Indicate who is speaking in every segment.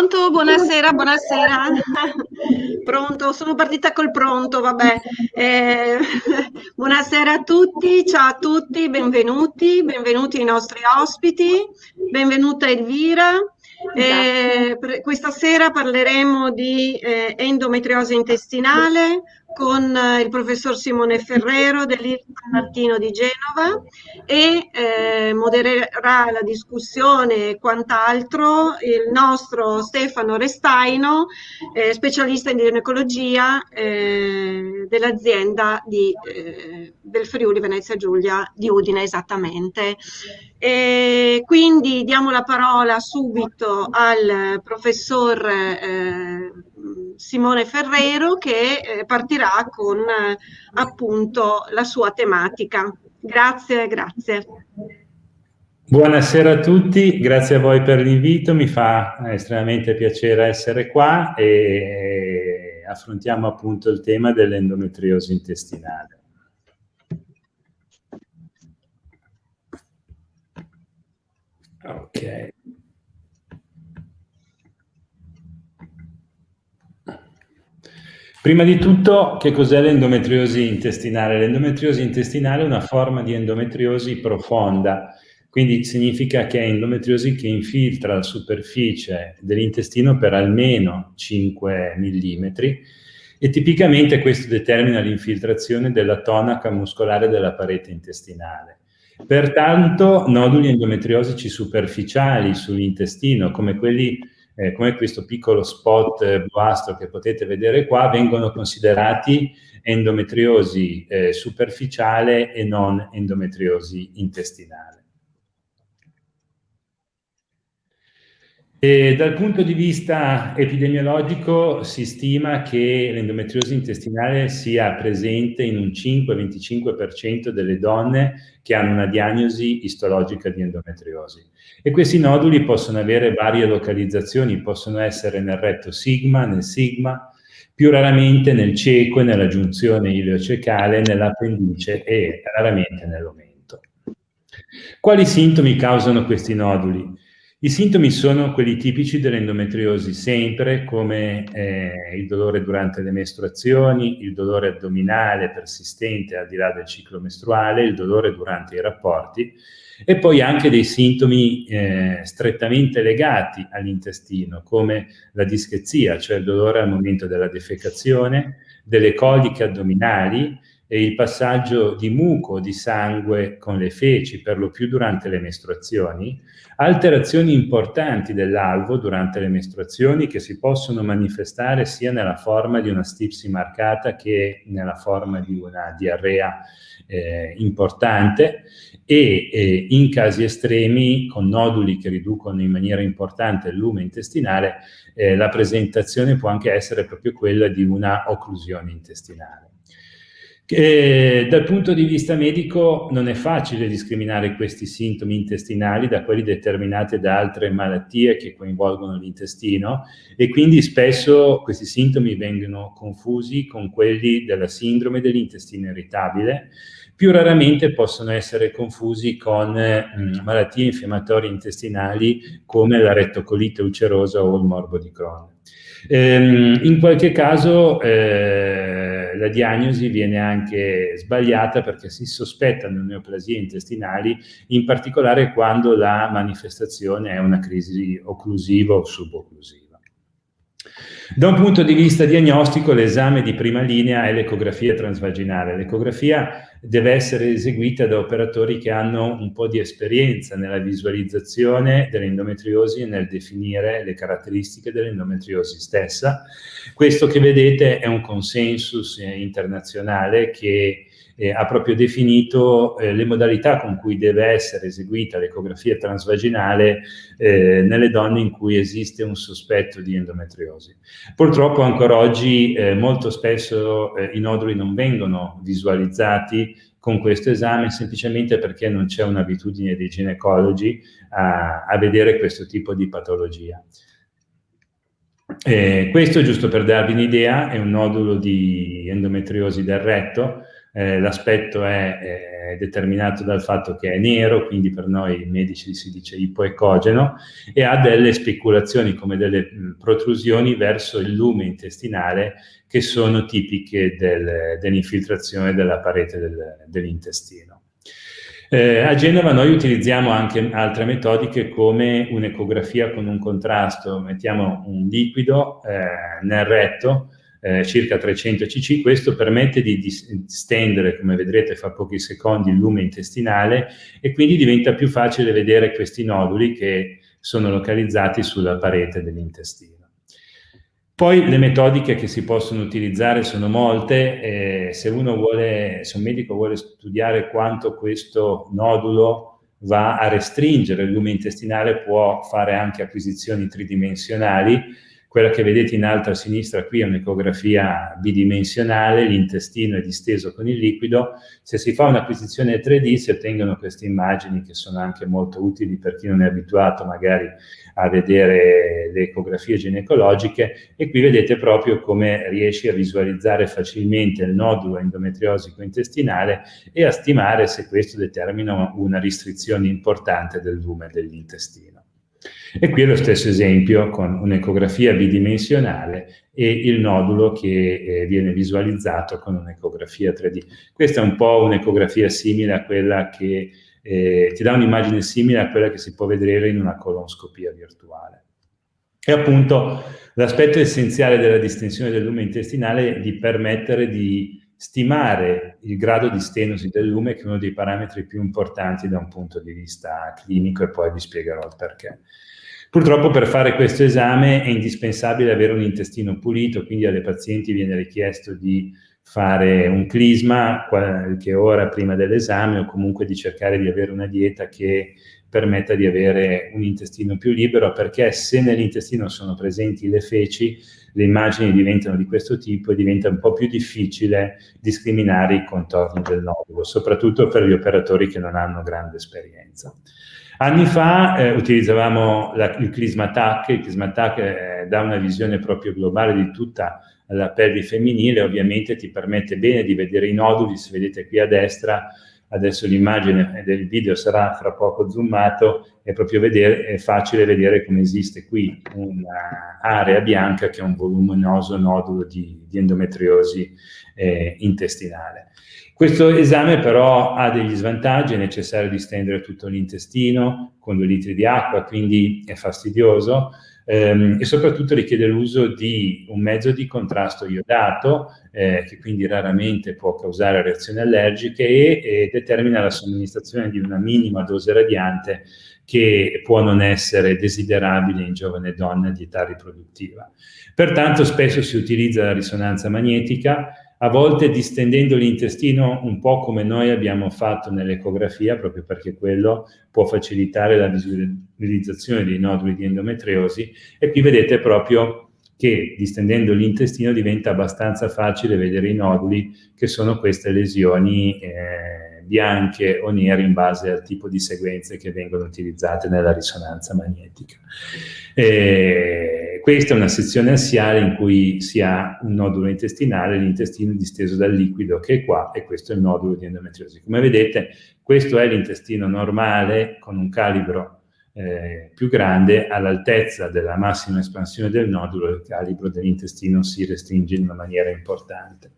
Speaker 1: Pronto? Buonasera, buonasera. Pronto? Sono partita col pronto, vabbè. Eh, buonasera a tutti, ciao a tutti, benvenuti ai nostri ospiti, benvenuta Elvira. Questa sera parleremo di endometriosi intestinale con il professor Simone Ferrero dell'Ilva San Martino di Genova e modererà la discussione e quant'altro il nostro Stefano Restaino, specialista in ginecologia dell'azienda del Friuli Venezia Giulia di Udine, esattamente. E quindi diamo la parola subito al professor Simone Ferrero che partirà con appunto la sua tematica. Grazie, grazie.
Speaker 2: Buonasera a tutti, grazie a voi per l'invito, mi fa estremamente piacere essere qua e affrontiamo appunto il tema dell'endometriosi intestinale. Ok. Prima di tutto, che cos'è l'endometriosi intestinale? L'endometriosi intestinale è una forma di endometriosi profonda, quindi significa che è endometriosi che infiltra la superficie dell'intestino per almeno 5 mm e tipicamente questo determina l'infiltrazione della tonaca muscolare della parete intestinale. Pertanto, noduli endometriosici superficiali sull'intestino, come questo piccolo spot bluastro che potete vedere qua, vengono considerati endometriosi superficiale e non endometriosi intestinale. E dal punto di vista epidemiologico si stima che l'endometriosi intestinale sia presente in un 5-25% delle donne che hanno una diagnosi istologica di endometriosi. E questi noduli possono avere varie localizzazioni, possono essere nel retto sigma, nel sigma, più raramente nel ceco e nella giunzione ileocecale, nell'appendice e raramente nell'omento. Quali sintomi causano questi noduli? I sintomi sono quelli tipici dell'endometriosi sempre, come il dolore durante le mestruazioni, il dolore addominale persistente al di là del ciclo mestruale, il dolore durante i rapporti e poi anche dei sintomi strettamente legati all'intestino, come la dischezia, cioè il dolore al momento della defecazione, delle coliche addominali, e il passaggio di muco, di sangue con le feci, per lo più durante le mestruazioni, alterazioni importanti dell'alvo durante le mestruazioni che si possono manifestare sia nella forma di una stipsi marcata che nella forma di una diarrea importante e in casi estremi con noduli che riducono in maniera importante il lume intestinale, la presentazione può anche essere proprio quella di una occlusione intestinale. Dal punto di vista medico non è facile discriminare questi sintomi intestinali da quelli determinati da altre malattie che coinvolgono l'intestino e quindi spesso questi sintomi vengono confusi con quelli della sindrome dell'intestino irritabile. Più raramente possono essere confusi con malattie infiammatorie intestinali come la rettocolite ulcerosa o il morbo di Crohn. In qualche caso la diagnosi viene anche sbagliata perché si sospettano neoplasie intestinali, in particolare quando la manifestazione è una crisi occlusiva o subocclusiva. Da un punto di vista diagnostico, l'esame di prima linea è l'ecografia transvaginale. L'ecografia deve essere eseguita da operatori che hanno un po' di esperienza nella visualizzazione dell'endometriosi e nel definire le caratteristiche dell'endometriosi stessa. Questo che vedete è un consensus internazionale che ha proprio definito le modalità con cui deve essere eseguita l'ecografia transvaginale nelle donne in cui esiste un sospetto di endometriosi. Purtroppo ancora oggi molto spesso i noduli non vengono visualizzati con questo esame semplicemente perché non c'è un'abitudine dei ginecologi a vedere questo tipo di patologia. Questo, giusto per darvi un'idea, è un nodulo di endometriosi del retto. l'aspetto è determinato dal fatto che è nero, quindi per noi medici si dice ipoecogeno, e ha delle speculazioni come delle protrusioni verso il lume intestinale che sono tipiche dell'infiltrazione della parete dell'intestino. A Genova noi utilizziamo anche altre metodiche come un'ecografia con un contrasto, mettiamo un liquido nel retto, circa 300 cc, questo permette di distendere, come vedrete fra pochi secondi, il lume intestinale e quindi diventa più facile vedere questi noduli che sono localizzati sulla parete dell'intestino. Poi le metodiche che si possono utilizzare sono molte, se un medico vuole studiare quanto questo nodulo va a restringere il lume intestinale, può fare anche acquisizioni tridimensionali. Quella che vedete in alto a sinistra qui è un'ecografia bidimensionale, l'intestino è disteso con il liquido. Se si fa un'acquisizione 3D si ottengono queste immagini che sono anche molto utili per chi non è abituato magari a vedere le ecografie ginecologiche, e qui vedete proprio come riesci a visualizzare facilmente il nodulo endometriosico intestinale e a stimare se questo determina una restrizione importante del lume dell'intestino. E qui è lo stesso esempio con un'ecografia bidimensionale e il nodulo che viene visualizzato con un'ecografia 3D. Questa è un po' un'ecografia simile a quella che ti dà un'immagine simile a quella che si può vedere in una colonscopia virtuale. E appunto l'aspetto essenziale della distensione del lume intestinale è di permettere di stimare il grado di stenosi del lume, che è uno dei parametri più importanti da un punto di vista clinico, e poi vi spiegherò il perché. Purtroppo per fare questo esame è indispensabile avere un intestino pulito, quindi alle pazienti viene richiesto di fare un clisma qualche ora prima dell'esame, o comunque di cercare di avere una dieta che permetta di avere un intestino più libero, perché se nell'intestino sono presenti le feci, le immagini diventano di questo tipo e diventa un po' più difficile discriminare i contorni del nodulo, soprattutto per gli operatori che non hanno grande esperienza. Anni fa utilizzavamo il Clisma-TAC. Il Clisma-TAC dà una visione proprio globale di tutta la pelvi femminile, ovviamente ti permette bene di vedere i noduli. Se vedete qui a destra, adesso l'immagine del video sarà fra poco zoomato, è facile vedere come esiste qui un'area bianca che è un voluminoso nodulo di endometriosi intestinale. Questo esame però ha degli svantaggi: è necessario distendere tutto l'intestino con 2 litri di acqua, quindi è fastidioso, e soprattutto richiede l'uso di un mezzo di contrasto iodato, che quindi raramente può causare reazioni allergiche, e determina la somministrazione di una minima dose radiante che può non essere desiderabile in giovane donna di età riproduttiva. Pertanto spesso si utilizza la risonanza magnetica, a volte distendendo l'intestino un po' come noi abbiamo fatto nell'ecografia, proprio perché quello può facilitare la visualizzazione dei noduli di endometriosi, e qui vedete proprio che distendendo l'intestino diventa abbastanza facile vedere i noduli, che sono queste lesioni bianche o nere in base al tipo di sequenze che vengono utilizzate nella risonanza magnetica. Questa è una sezione assiale in cui si ha un nodulo intestinale, l'intestino disteso dal liquido che è qua, e questo è il nodulo di endometriosi. Come vedete, questo è l'intestino normale con un calibro più grande. All'altezza della massima espansione del nodulo, il calibro dell'intestino si restringe in una maniera importante.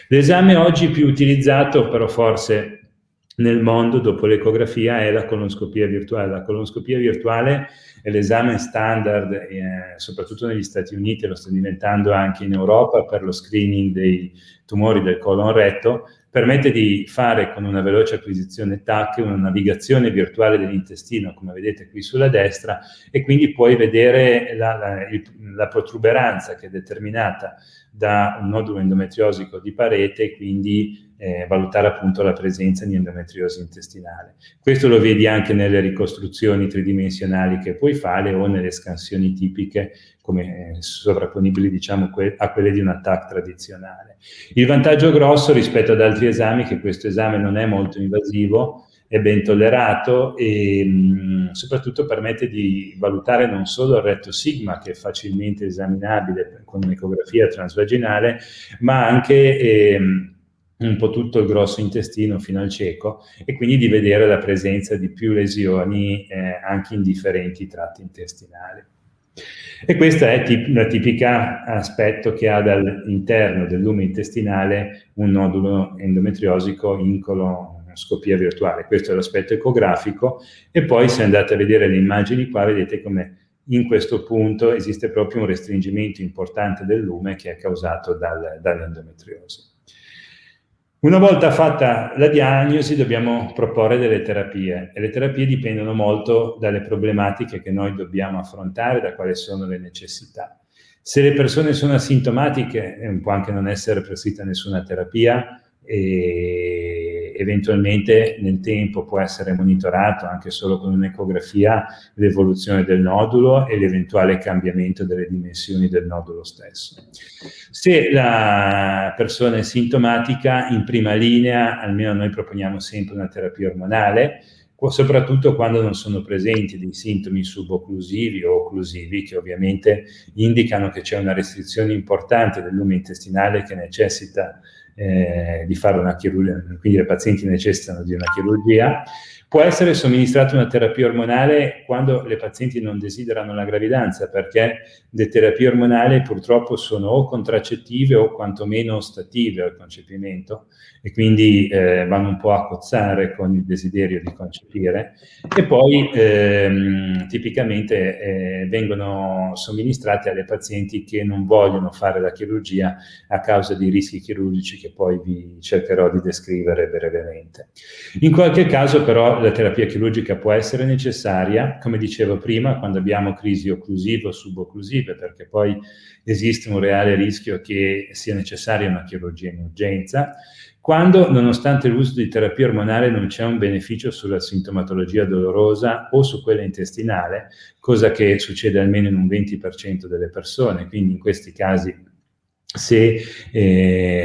Speaker 2: L'esame oggi più utilizzato, però forse nel mondo dopo l'ecografia, è la colonscopia virtuale. La colonscopia virtuale è l'esame standard, soprattutto negli Stati Uniti, lo sta diventando anche in Europa, per lo screening dei tumori del colon retto. Permette di fare con una veloce acquisizione TAC una navigazione virtuale dell'intestino, come vedete qui sulla destra, e quindi puoi vedere la protuberanza che è determinata da un nodulo endometriosico di parete, e quindi valutare appunto la presenza di endometriosi intestinale. Questo lo vedi anche nelle ricostruzioni tridimensionali che puoi fare, o nelle scansioni tipiche come sovrapponibili, diciamo, a quelle di un TAC tradizionale. Il vantaggio grosso rispetto ad altri esami è che questo esame non è molto invasivo, è ben tollerato e soprattutto permette di valutare non solo il retto sigma, che è facilmente esaminabile con un'ecografia transvaginale, ma anche un po' tutto il grosso intestino fino al cieco, e quindi di vedere la presenza di più lesioni anche in differenti tratti intestinali. E questo è la tipica aspetto che ha dall'interno del lume intestinale un nodulo endometriosico in colonoscopia virtuale. Questo è l'aspetto ecografico, e poi se andate a vedere le immagini qua vedete come in questo punto esiste proprio un restringimento importante del lume che è causato dall'endometriosi. Una volta fatta la diagnosi dobbiamo proporre delle terapie, e le terapie dipendono molto dalle problematiche che noi dobbiamo affrontare, da quali sono le necessità. Se le persone sono asintomatiche può anche non essere prescritta nessuna terapia, e eventualmente nel tempo può essere monitorato anche solo con un'ecografia l'evoluzione del nodulo e l'eventuale cambiamento delle dimensioni del nodulo stesso. Se la persona è sintomatica, in prima linea, almeno noi proponiamo sempre una terapia ormonale, soprattutto quando non sono presenti dei sintomi subocclusivi o occlusivi, che ovviamente indicano che c'è una restrizione importante del lume intestinale che necessita di fare una chirurgia, quindi i pazienti necessitano di una chirurgia. Può essere somministrata una terapia ormonale quando le pazienti non desiderano la gravidanza, perché le terapie ormonali purtroppo sono o contraccettive o quantomeno ostative al concepimento, e quindi vanno un po' a cozzare con il desiderio di concepire, e poi tipicamente vengono somministrate alle pazienti che non vogliono fare la chirurgia a causa dei rischi chirurgici che poi vi cercherò di descrivere brevemente. In qualche caso però la terapia chirurgica può essere necessaria, come dicevo prima, quando abbiamo crisi occlusive o subocclusive, perché poi esiste un reale rischio che sia necessaria una chirurgia in urgenza. Quando, nonostante l'uso di terapia ormonale, non c'è un beneficio sulla sintomatologia dolorosa o su quella intestinale, cosa che succede almeno in un 20% delle persone, quindi in questi casi, se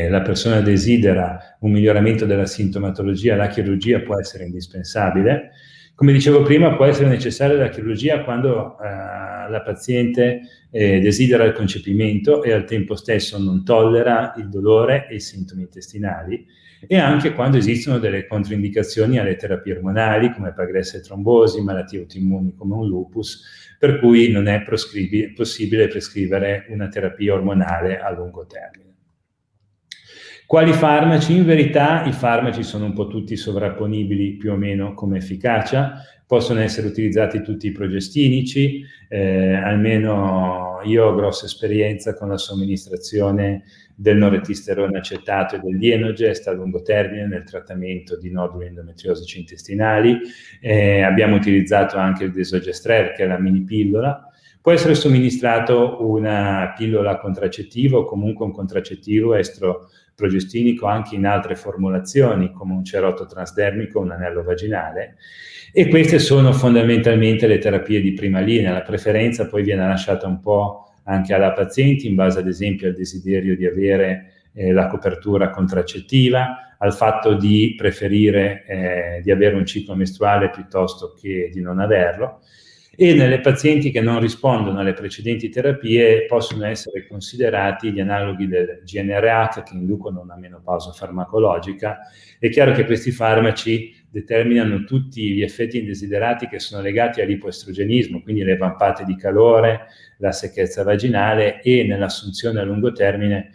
Speaker 2: la persona desidera un miglioramento della sintomatologia, la chirurgia può essere indispensabile. Come dicevo prima, può essere necessaria la chirurgia quando la paziente desidera il concepimento e al tempo stesso non tollera il dolore e i sintomi intestinali, e anche quando esistono delle controindicazioni alle terapie ormonali, come progresse e trombosi, malattie autoimmuni come un lupus, per cui non è possibile prescrivere una terapia ormonale a lungo termine. Quali farmaci? In verità i farmaci sono un po' tutti sovrapponibili più o meno come efficacia, possono essere utilizzati tutti i progestinici, almeno io ho grossa esperienza con la somministrazione del norettisterone acetato e del dienogest a lungo termine nel trattamento di noduli endometriosici intestinali. Abbiamo utilizzato anche il desogestrel, che è la mini pillola. Può essere somministrato una pillola contraccettiva o comunque un contraccettivo estroprogestinico anche in altre formulazioni, come un cerotto transdermico o un anello vaginale, e queste sono fondamentalmente le terapie di prima linea. La preferenza poi viene lasciata un po' anche alla paziente, in base ad esempio al desiderio di avere la copertura contraccettiva, al fatto di preferire di avere un ciclo mestruale piuttosto che di non averlo. E nelle pazienti che non rispondono alle precedenti terapie possono essere considerati gli analoghi del GnRH, che inducono una menopausa farmacologica. È chiaro che questi farmaci determinano tutti gli effetti indesiderati che sono legati all'ipoestrogenismo, quindi le vampate di calore, la secchezza vaginale, e nell'assunzione a lungo termine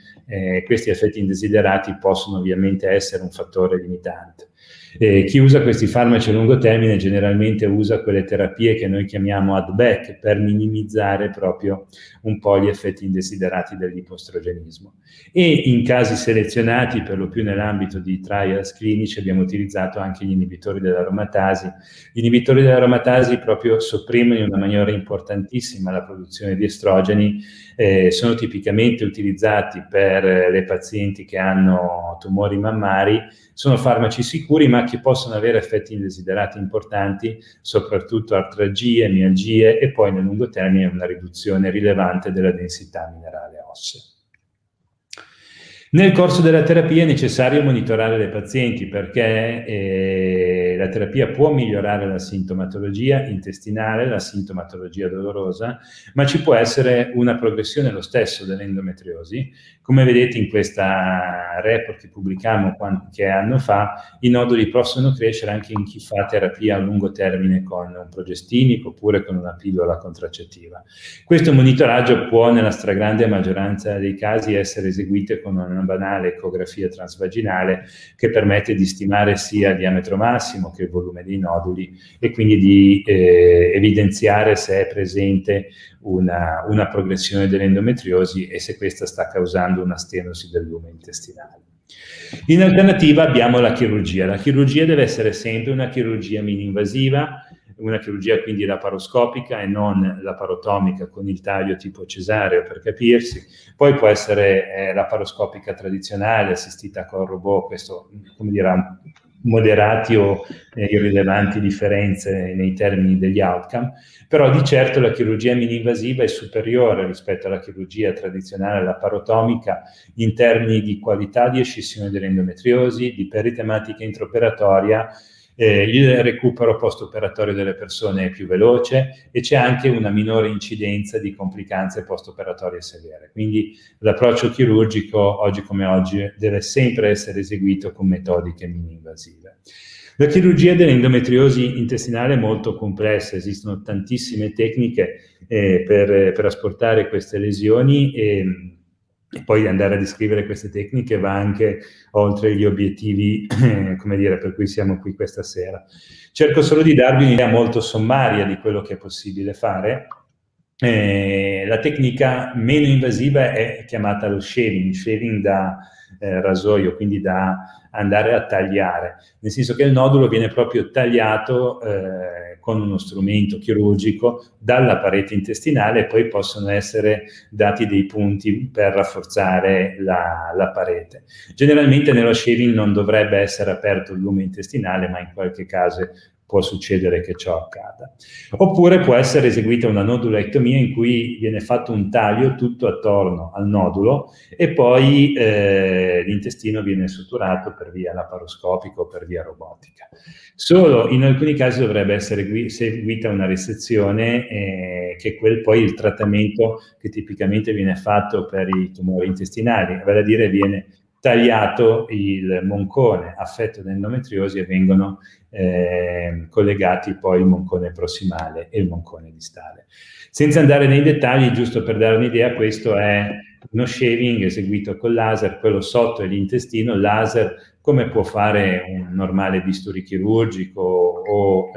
Speaker 2: questi effetti indesiderati possono ovviamente essere un fattore limitante. Chi usa questi farmaci a lungo termine generalmente usa quelle terapie che noi chiamiamo ad-back per minimizzare proprio un po' gli effetti indesiderati dell'ipoestrogenismo. E in casi selezionati, per lo più nell'ambito di trials clinici, abbiamo utilizzato anche gli inibitori dell'aromatasi. Gli inibitori dell'aromatasi proprio sopprimono in una maniera importantissima la produzione di estrogeni, sono tipicamente utilizzati per le pazienti che hanno tumori mammari. Sono farmaci sicuri ma che possono avere effetti indesiderati importanti, soprattutto artralgie, mialgie e poi nel lungo termine una riduzione rilevante della densità minerale ossea. Nel corso della terapia è necessario monitorare le pazienti perché la terapia può migliorare la sintomatologia intestinale, la sintomatologia dolorosa, ma ci può essere una progressione lo stesso dell'endometriosi. Come vedete in questa report che pubblicammo qualche anno fa, i noduli possono crescere anche in chi fa terapia a lungo termine con un progestinico oppure con una pillola contraccettiva. Questo monitoraggio può nella stragrande maggioranza dei casi essere eseguito con una banale ecografia transvaginale che permette di stimare sia il diametro massimo che il volume dei noduli e quindi di evidenziare se è presente una progressione dell'endometriosi e se questa sta causando una stenosi del lume intestinale. In alternativa abbiamo la chirurgia. La chirurgia deve essere sempre una chirurgia mini-invasiva, una chirurgia quindi laparoscopica e non laparotomica con il taglio tipo cesareo, per capirsi. Poi può essere laparoscopica tradizionale, assistita con robot, questo come dire moderati o irrilevanti differenze nei termini degli outcome, però di certo la chirurgia mini-invasiva è superiore rispetto alla chirurgia tradizionale laparotomica in termini di qualità di escissione dell'endometriosi, di peritematica intraoperatoria, il recupero post-operatorio delle persone è più veloce e c'è anche una minore incidenza di complicanze post-operatorie severe. Quindi l'approccio chirurgico, oggi come oggi, deve sempre essere eseguito con metodiche mini-invasive. La chirurgia dell'endometriosi intestinale è molto complessa, esistono tantissime tecniche per asportare queste lesioni e poi andare a descrivere queste tecniche va anche oltre gli obiettivi, come dire, per cui siamo qui questa sera. Cerco solo di darvi un'idea molto sommaria di quello che è possibile fare. La tecnica meno invasiva è chiamata lo shaving da rasoio, quindi da andare a tagliare, nel senso che il nodulo viene proprio tagliato con uno strumento chirurgico dalla parete intestinale e poi possono essere dati dei punti per rafforzare la parete. Generalmente nello shaving non dovrebbe essere aperto il lume intestinale, ma in qualche caso può succedere che ciò accada. Oppure può essere eseguita una nodulectomia in cui viene fatto un taglio tutto attorno al nodulo e poi l'intestino viene sutturato per via laparoscopica o per via robotica. Solo in alcuni casi dovrebbe essere eseguita una resezione che è poi il trattamento che tipicamente viene fatto per i tumori intestinali, vale a dire viene tagliato il moncone affetto da endometriosi e vengono collegati poi il moncone prossimale e il moncone distale. Senza andare nei dettagli, giusto per dare un'idea, questo è uno shaving eseguito con laser, quello sotto è l'intestino, laser come può fare un normale bisturi chirurgico o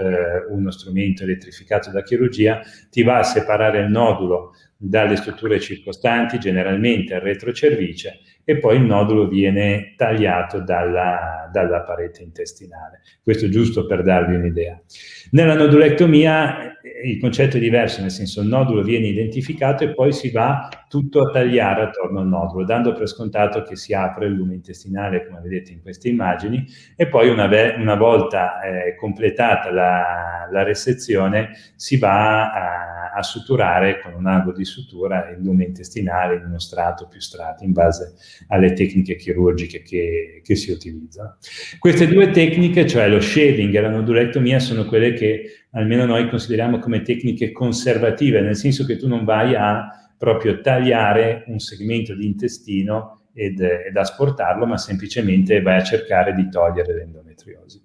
Speaker 2: uno strumento elettrificato da chirurgia, ti va a separare il nodulo dalle strutture circostanti, generalmente al retrocervice, e poi il nodulo viene tagliato dalla parete intestinale. Questo giusto per darvi un'idea. Nella nodulectomia il concetto è diverso, nel senso il nodulo viene identificato e poi si va tutto a tagliare attorno al nodulo, dando per scontato che si apre il lume intestinale, come vedete in queste immagini, e poi una volta completata la resezione si va a suturare con un ago di sutura il lume intestinale in uno strato, più strati, in base alle tecniche chirurgiche che si utilizzano. Queste due tecniche, cioè lo shaving e la nodulectomia, sono quelle che almeno noi consideriamo come tecniche conservative, nel senso che tu non vai a proprio tagliare un segmento di intestino ed asportarlo, ma semplicemente vai a cercare di togliere l'endometriosi.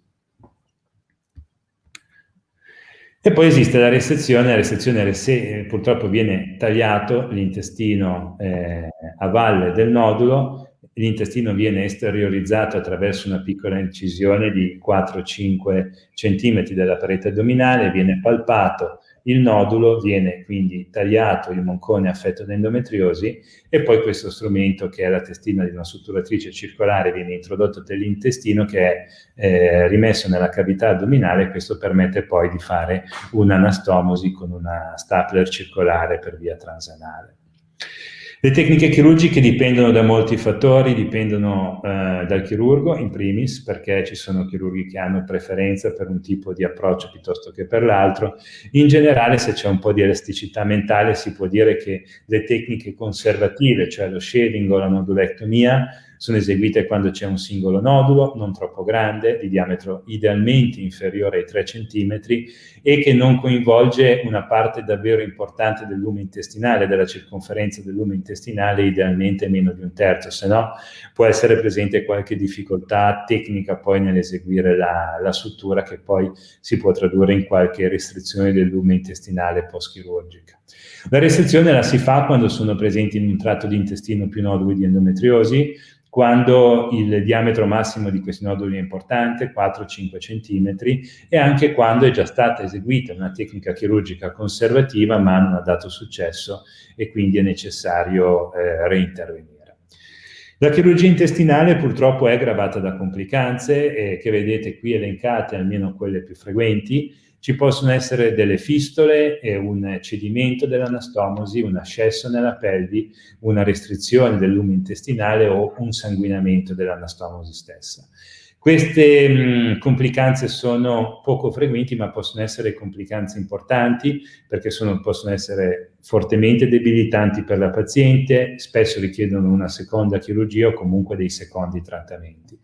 Speaker 2: E poi esiste la resezione purtroppo viene tagliato l'intestino a valle del nodulo, l'intestino viene esteriorizzato attraverso una piccola incisione di 4-5 cm della parete addominale, viene palpato il nodulo, viene quindi tagliato il moncone affetto da endometriosi e poi questo strumento, che è la testina di una sutturatrice circolare, viene introdotto nell'intestino, che è rimesso nella cavità addominale. Questo permette poi di fare un'anastomosi con una stapler circolare per via transanale. Le tecniche chirurgiche dipendono da molti fattori, dipendono dal chirurgo in primis, perché ci sono chirurghi che hanno preferenza per un tipo di approccio piuttosto che per l'altro. In generale, se c'è un po' di elasticità mentale, si può dire che le tecniche conservative, cioè lo shaving o la nodulectomia, sono eseguite quando c'è un singolo nodulo, non troppo grande, di diametro idealmente inferiore ai 3 cm e che non coinvolge una parte davvero importante del lume intestinale, della circonferenza del lume intestinale, idealmente meno di un terzo, se no può essere presente qualche difficoltà tecnica poi nell'eseguire la sutura, che poi si può tradurre in qualche restrizione del lume intestinale post-chirurgica. La restrizione la si fa quando sono presenti in un tratto di intestino più noduli di endometriosi, quando il diametro massimo di questi noduli è importante, 4-5 cm, e anche quando è già stata eseguita una tecnica chirurgica conservativa ma non ha dato successo e quindi è necessario reintervenire. La chirurgia intestinale purtroppo è gravata da complicanze che vedete qui elencate, almeno quelle più frequenti. Ci possono essere delle fistole, un cedimento dell'anastomosi, un ascesso nella pelvi, una restrizione del lume intestinale o un sanguinamento dell'anastomosi stessa. Queste complicanze sono poco frequenti, ma possono essere complicanze importanti perché possono essere fortemente debilitanti per la paziente, spesso richiedono una seconda chirurgia o comunque dei secondi trattamenti.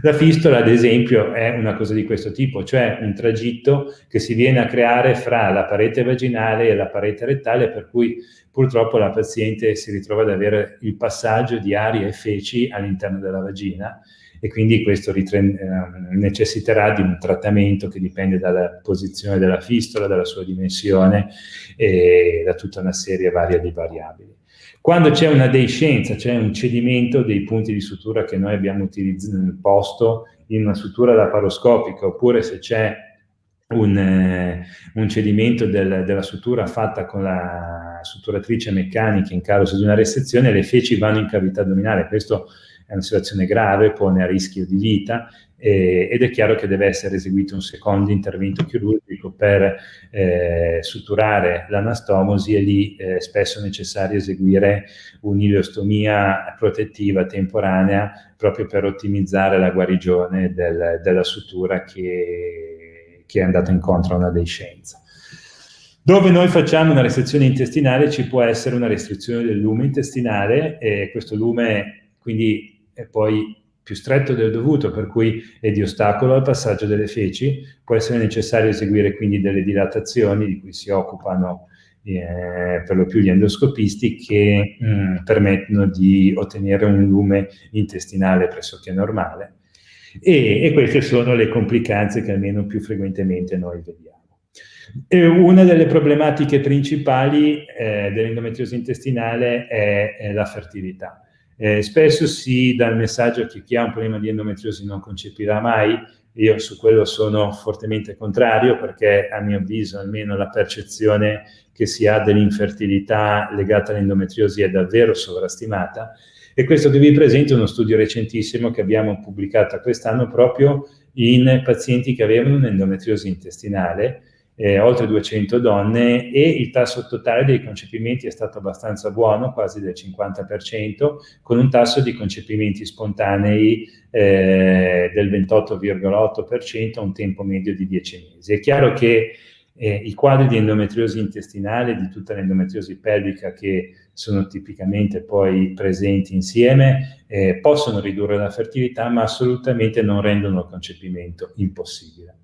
Speaker 2: La fistola, ad esempio, è una cosa di questo tipo, cioè un tragitto che si viene a creare fra la parete vaginale e la parete rettale, per cui purtroppo la paziente si ritrova ad avere il passaggio di aria e feci all'interno della vagina, e quindi questo necessiterà di un trattamento che dipende dalla posizione della fistola, dalla sua dimensione e da tutta una serie varia di variabili. Quando c'è una deiscenza, cioè un cedimento dei punti di sutura che noi abbiamo posto in una sutura laparoscopica, oppure se c'è un cedimento della sutura fatta con la sutturatrice meccanica in caso di una resezione, le feci vanno in cavità addominale. Questo è una situazione grave, pone a rischio di vita ed è chiaro che deve essere eseguito un secondo intervento chirurgico per suturare l'anastomosi, e lì spesso è necessario eseguire un'ileostomia protettiva temporanea proprio per ottimizzare la guarigione della sutura che è andata incontro a una deiscenza. Dove noi facciamo una resezione intestinale ci può essere una restrizione del lume intestinale, e questo lume quindi è poi più stretto del dovuto, per cui è di ostacolo al passaggio delle feci. Può essere necessario eseguire quindi delle dilatazioni di cui si occupano per lo più gli endoscopisti, che permettono di ottenere un lume intestinale pressoché normale, e queste sono le complicanze che almeno più frequentemente noi vediamo. Una delle problematiche principali dell'endometriosi intestinale è la fertilità. Spesso si dà il messaggio che chi ha un problema di endometriosi non concepirà mai. Io su quello sono fortemente contrario, perché a mio avviso almeno la percezione che si ha dell'infertilità legata all'endometriosi è davvero sovrastimata, e questo che vi presento è uno studio recentissimo che abbiamo pubblicato quest'anno proprio in pazienti che avevano un'endometriosi intestinale, oltre 200 donne, e il tasso totale dei concepimenti è stato abbastanza buono, quasi del 50%, con un tasso di concepimenti spontanei del 28,8%, a un tempo medio di 10 mesi. È chiaro che i quadri di endometriosi intestinale, di tutta l'endometriosi pelvica che sono tipicamente poi presenti insieme, possono ridurre la fertilità, ma assolutamente non rendono il concepimento impossibile.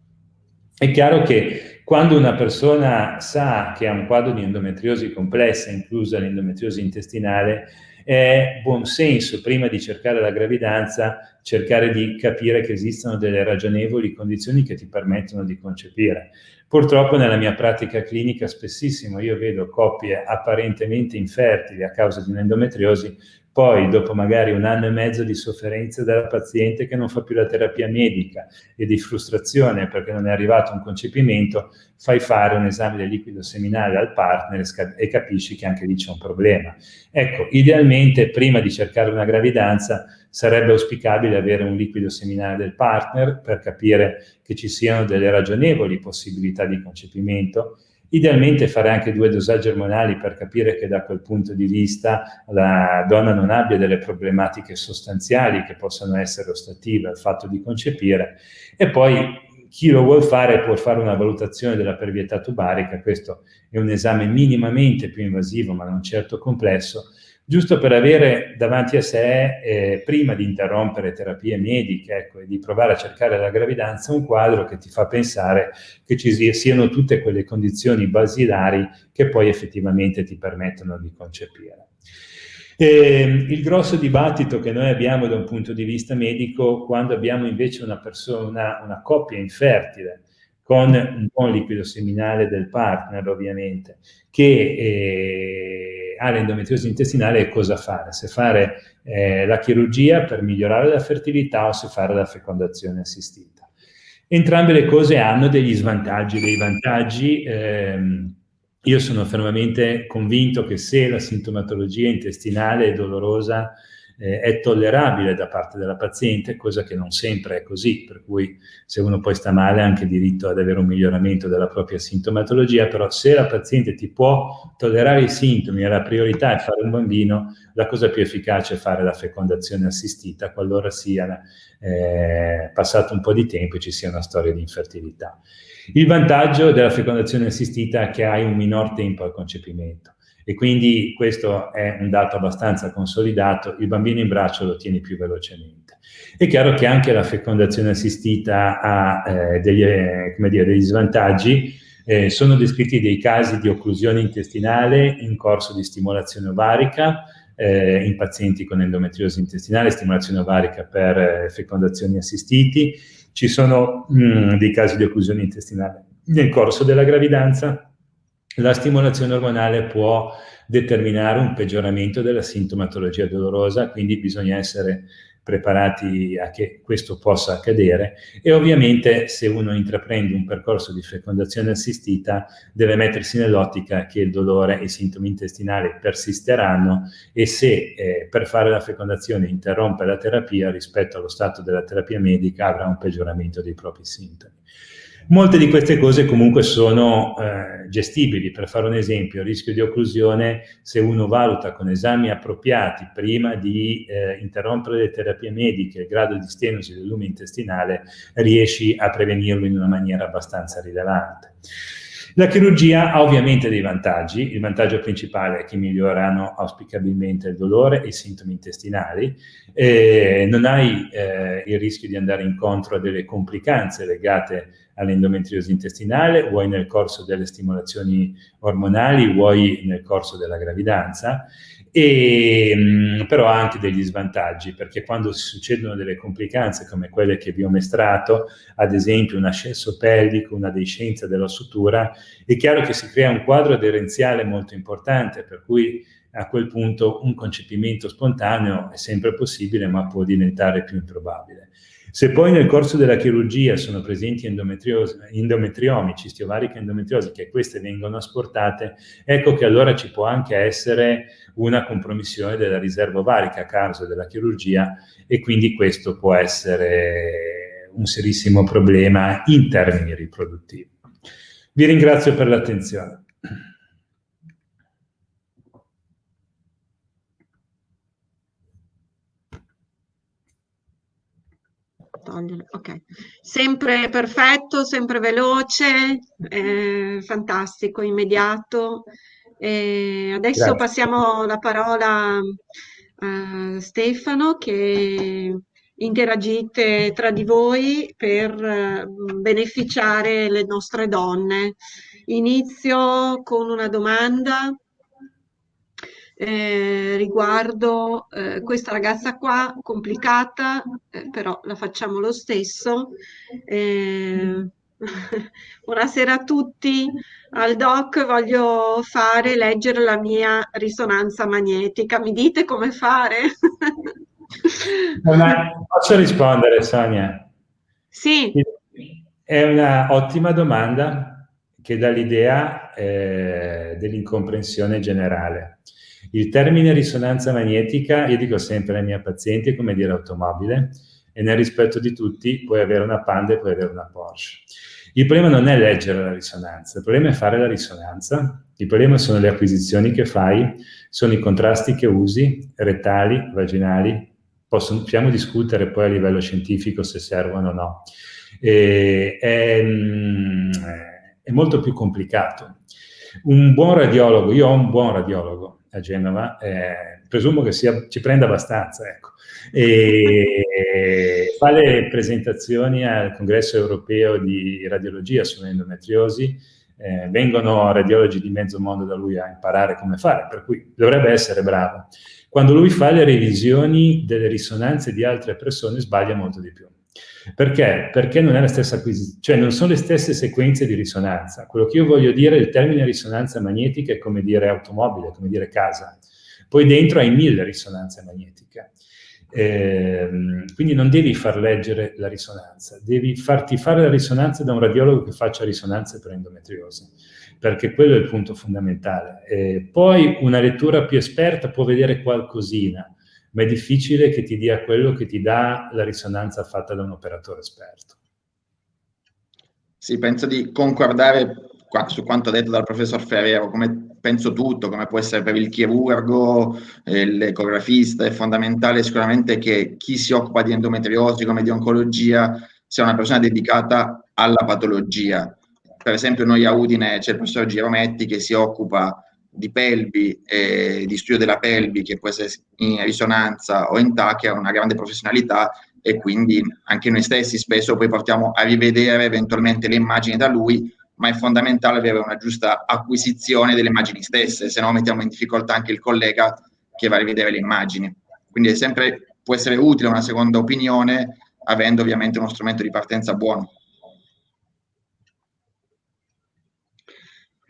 Speaker 2: È chiaro che quando una persona sa che ha un quadro di endometriosi complessa, inclusa l'endometriosi intestinale, è buon senso, prima di cercare la gravidanza, cercare di capire che esistono delle ragionevoli condizioni che ti permettono di concepire. Purtroppo nella mia pratica clinica spessissimo io vedo coppie apparentemente infertili a causa di un'endometriosi, poi dopo magari 1 anno e mezzo di sofferenza della paziente che non fa più la terapia medica e di frustrazione perché non è arrivato un concepimento, fai fare un esame del liquido seminale al partner e capisci che anche lì c'è un problema. Ecco, idealmente prima di cercare una gravidanza sarebbe auspicabile avere un liquido seminale del partner per capire che ci siano delle ragionevoli possibilità di concepimento. Idealmente fare anche 2 dosaggi ormonali per capire che da quel punto di vista la donna non abbia delle problematiche sostanziali che possano essere ostative al fatto di concepire, e poi chi lo vuol fare può fare una valutazione della pervietà tubarica. Questo è un esame minimamente più invasivo ma non certo complesso, giusto per avere davanti a sé, prima di interrompere terapie mediche, ecco, e di provare a cercare la gravidanza, un quadro che ti fa pensare che ci siano tutte quelle condizioni basilari che poi effettivamente ti permettono di concepire. Il grosso dibattito che noi abbiamo da un punto di vista medico, quando abbiamo invece una coppia infertile, con un buon liquido seminale del partner, ovviamente, che ha l'endometriosi intestinale, cosa fare? Se fare la chirurgia per migliorare la fertilità o se fare la fecondazione assistita. Entrambe le cose hanno degli svantaggi e dei vantaggi. Io sono fermamente convinto che se la sintomatologia intestinale è dolorosa, è tollerabile da parte della paziente, cosa che non sempre è così, per cui se uno poi sta male ha anche diritto ad avere un miglioramento della propria sintomatologia, però se la paziente ti può tollerare i sintomi e la priorità è fare un bambino, la cosa più efficace è fare la fecondazione assistita, qualora sia passato un po' di tempo e ci sia una storia di infertilità. Il vantaggio della fecondazione assistita è che hai un minor tempo al concepimento. E quindi questo è un dato abbastanza consolidato, il bambino in braccio lo tieni più velocemente. È chiaro che anche la fecondazione assistita ha degli svantaggi. Sono descritti dei casi di occlusione intestinale in corso di stimolazione ovarica, in pazienti con endometriosi intestinale, stimolazione ovarica per fecondazioni assistiti. Ci sono dei casi di occlusione intestinale nel corso della gravidanza. La stimolazione ormonale può determinare un peggioramento della sintomatologia dolorosa, quindi bisogna essere preparati a che questo possa accadere e ovviamente se uno intraprende un percorso di fecondazione assistita deve mettersi nell'ottica che il dolore e i sintomi intestinali persisteranno e se per fare la fecondazione interrompe la terapia rispetto allo stato della terapia medica avrà un peggioramento dei propri sintomi. Molte di queste cose comunque sono gestibili. Per fare un esempio, il rischio di occlusione, se uno valuta con esami appropriati prima di interrompere le terapie mediche il grado di stenosi del lume intestinale, riesci a prevenirlo in una maniera abbastanza rilevante. La chirurgia ha ovviamente dei vantaggi. Il vantaggio principale è che migliorano auspicabilmente il dolore e i sintomi intestinali. Non hai il rischio di andare incontro a delle complicanze legate all'endometriosi intestinale, vuoi nel corso delle stimolazioni ormonali, vuoi nel corso della gravidanza, però ha anche degli svantaggi, perché quando succedono delle complicanze come quelle che vi ho mostrato, ad esempio un ascesso pelvico, una deiscenza della sutura, è chiaro che si crea un quadro aderenziale molto importante, per cui a quel punto un concepimento spontaneo è sempre possibile, ma può diventare più improbabile. Se poi nel corso della chirurgia sono presenti endometriomi, cisti ovariche endometriosi, che queste vengono asportate, ecco che allora ci può anche essere una compromissione della riserva ovarica a causa della chirurgia e quindi questo può essere un serissimo problema in termini riproduttivi. Vi ringrazio per l'attenzione.
Speaker 1: Ok, sempre perfetto, sempre veloce, fantastico, immediato. Adesso
Speaker 2: Grazie.
Speaker 1: passiamo la parola a Stefano, che interagite tra di voi per beneficiare le nostre donne. Inizio con una domanda riguardo questa ragazza qua, complicata, però la facciamo lo stesso. Buonasera a tutti. Al doc voglio leggere la mia risonanza magnetica. Mi dite come fare?
Speaker 2: Posso rispondere, Sonia?
Speaker 1: Sì.
Speaker 2: È una ottima domanda che dà l'idea dell'incomprensione generale. Il termine risonanza magnetica, io dico sempre ai miei pazienti, è come dire automobile, e nel rispetto di tutti puoi avere una Panda e puoi avere una Porsche. Il problema non è leggere la risonanza, il problema è fare la risonanza. Il problema sono le acquisizioni che fai, sono i contrasti che usi, rettali, vaginali. Possiamo discutere poi a livello scientifico se servono o no. È molto più complicato. Un buon radiologo, io ho un buon radiologo, a Genova, presumo che ci prenda abbastanza, ecco. E fa le presentazioni al Congresso Europeo di Radiologia sull'endometriosi, vengono radiologi di mezzo mondo da lui a imparare come fare, per cui dovrebbe essere bravo. Quando lui fa le revisioni delle risonanze di altre persone sbaglia molto di più. Perché? Perché non è la stessa acquisizione, cioè non sono le stesse sequenze di risonanza. Quello che io voglio dire, il termine risonanza magnetica è come dire automobile, come dire casa. Poi dentro hai 1000 risonanze magnetiche. Quindi non devi far leggere la risonanza, devi farti fare la risonanza da un radiologo che faccia risonanze per endometriosi, perché quello è il punto fondamentale. Poi una lettura più esperta può vedere qualcosina, ma è difficile che ti dia quello che ti dà la risonanza fatta da un operatore esperto.
Speaker 3: Sì, penso di concordare su quanto detto dal professor Ferrero, come penso tutto, come può essere per il chirurgo, l'ecografista. È fondamentale sicuramente che chi si occupa di endometriosi come di oncologia sia una persona dedicata alla patologia. Per esempio noi a Udine c'è il professor Girometti che si occupa di pelvi e di studio della pelvi, che può essere in risonanza o in TAC, che ha una grande professionalità, e quindi anche noi stessi spesso poi portiamo a rivedere eventualmente le immagini da lui, ma è fondamentale avere una giusta acquisizione delle immagini stesse, se no mettiamo in difficoltà anche il collega che va a rivedere le immagini. Quindi può essere utile una seconda opinione, avendo ovviamente uno strumento di partenza buono.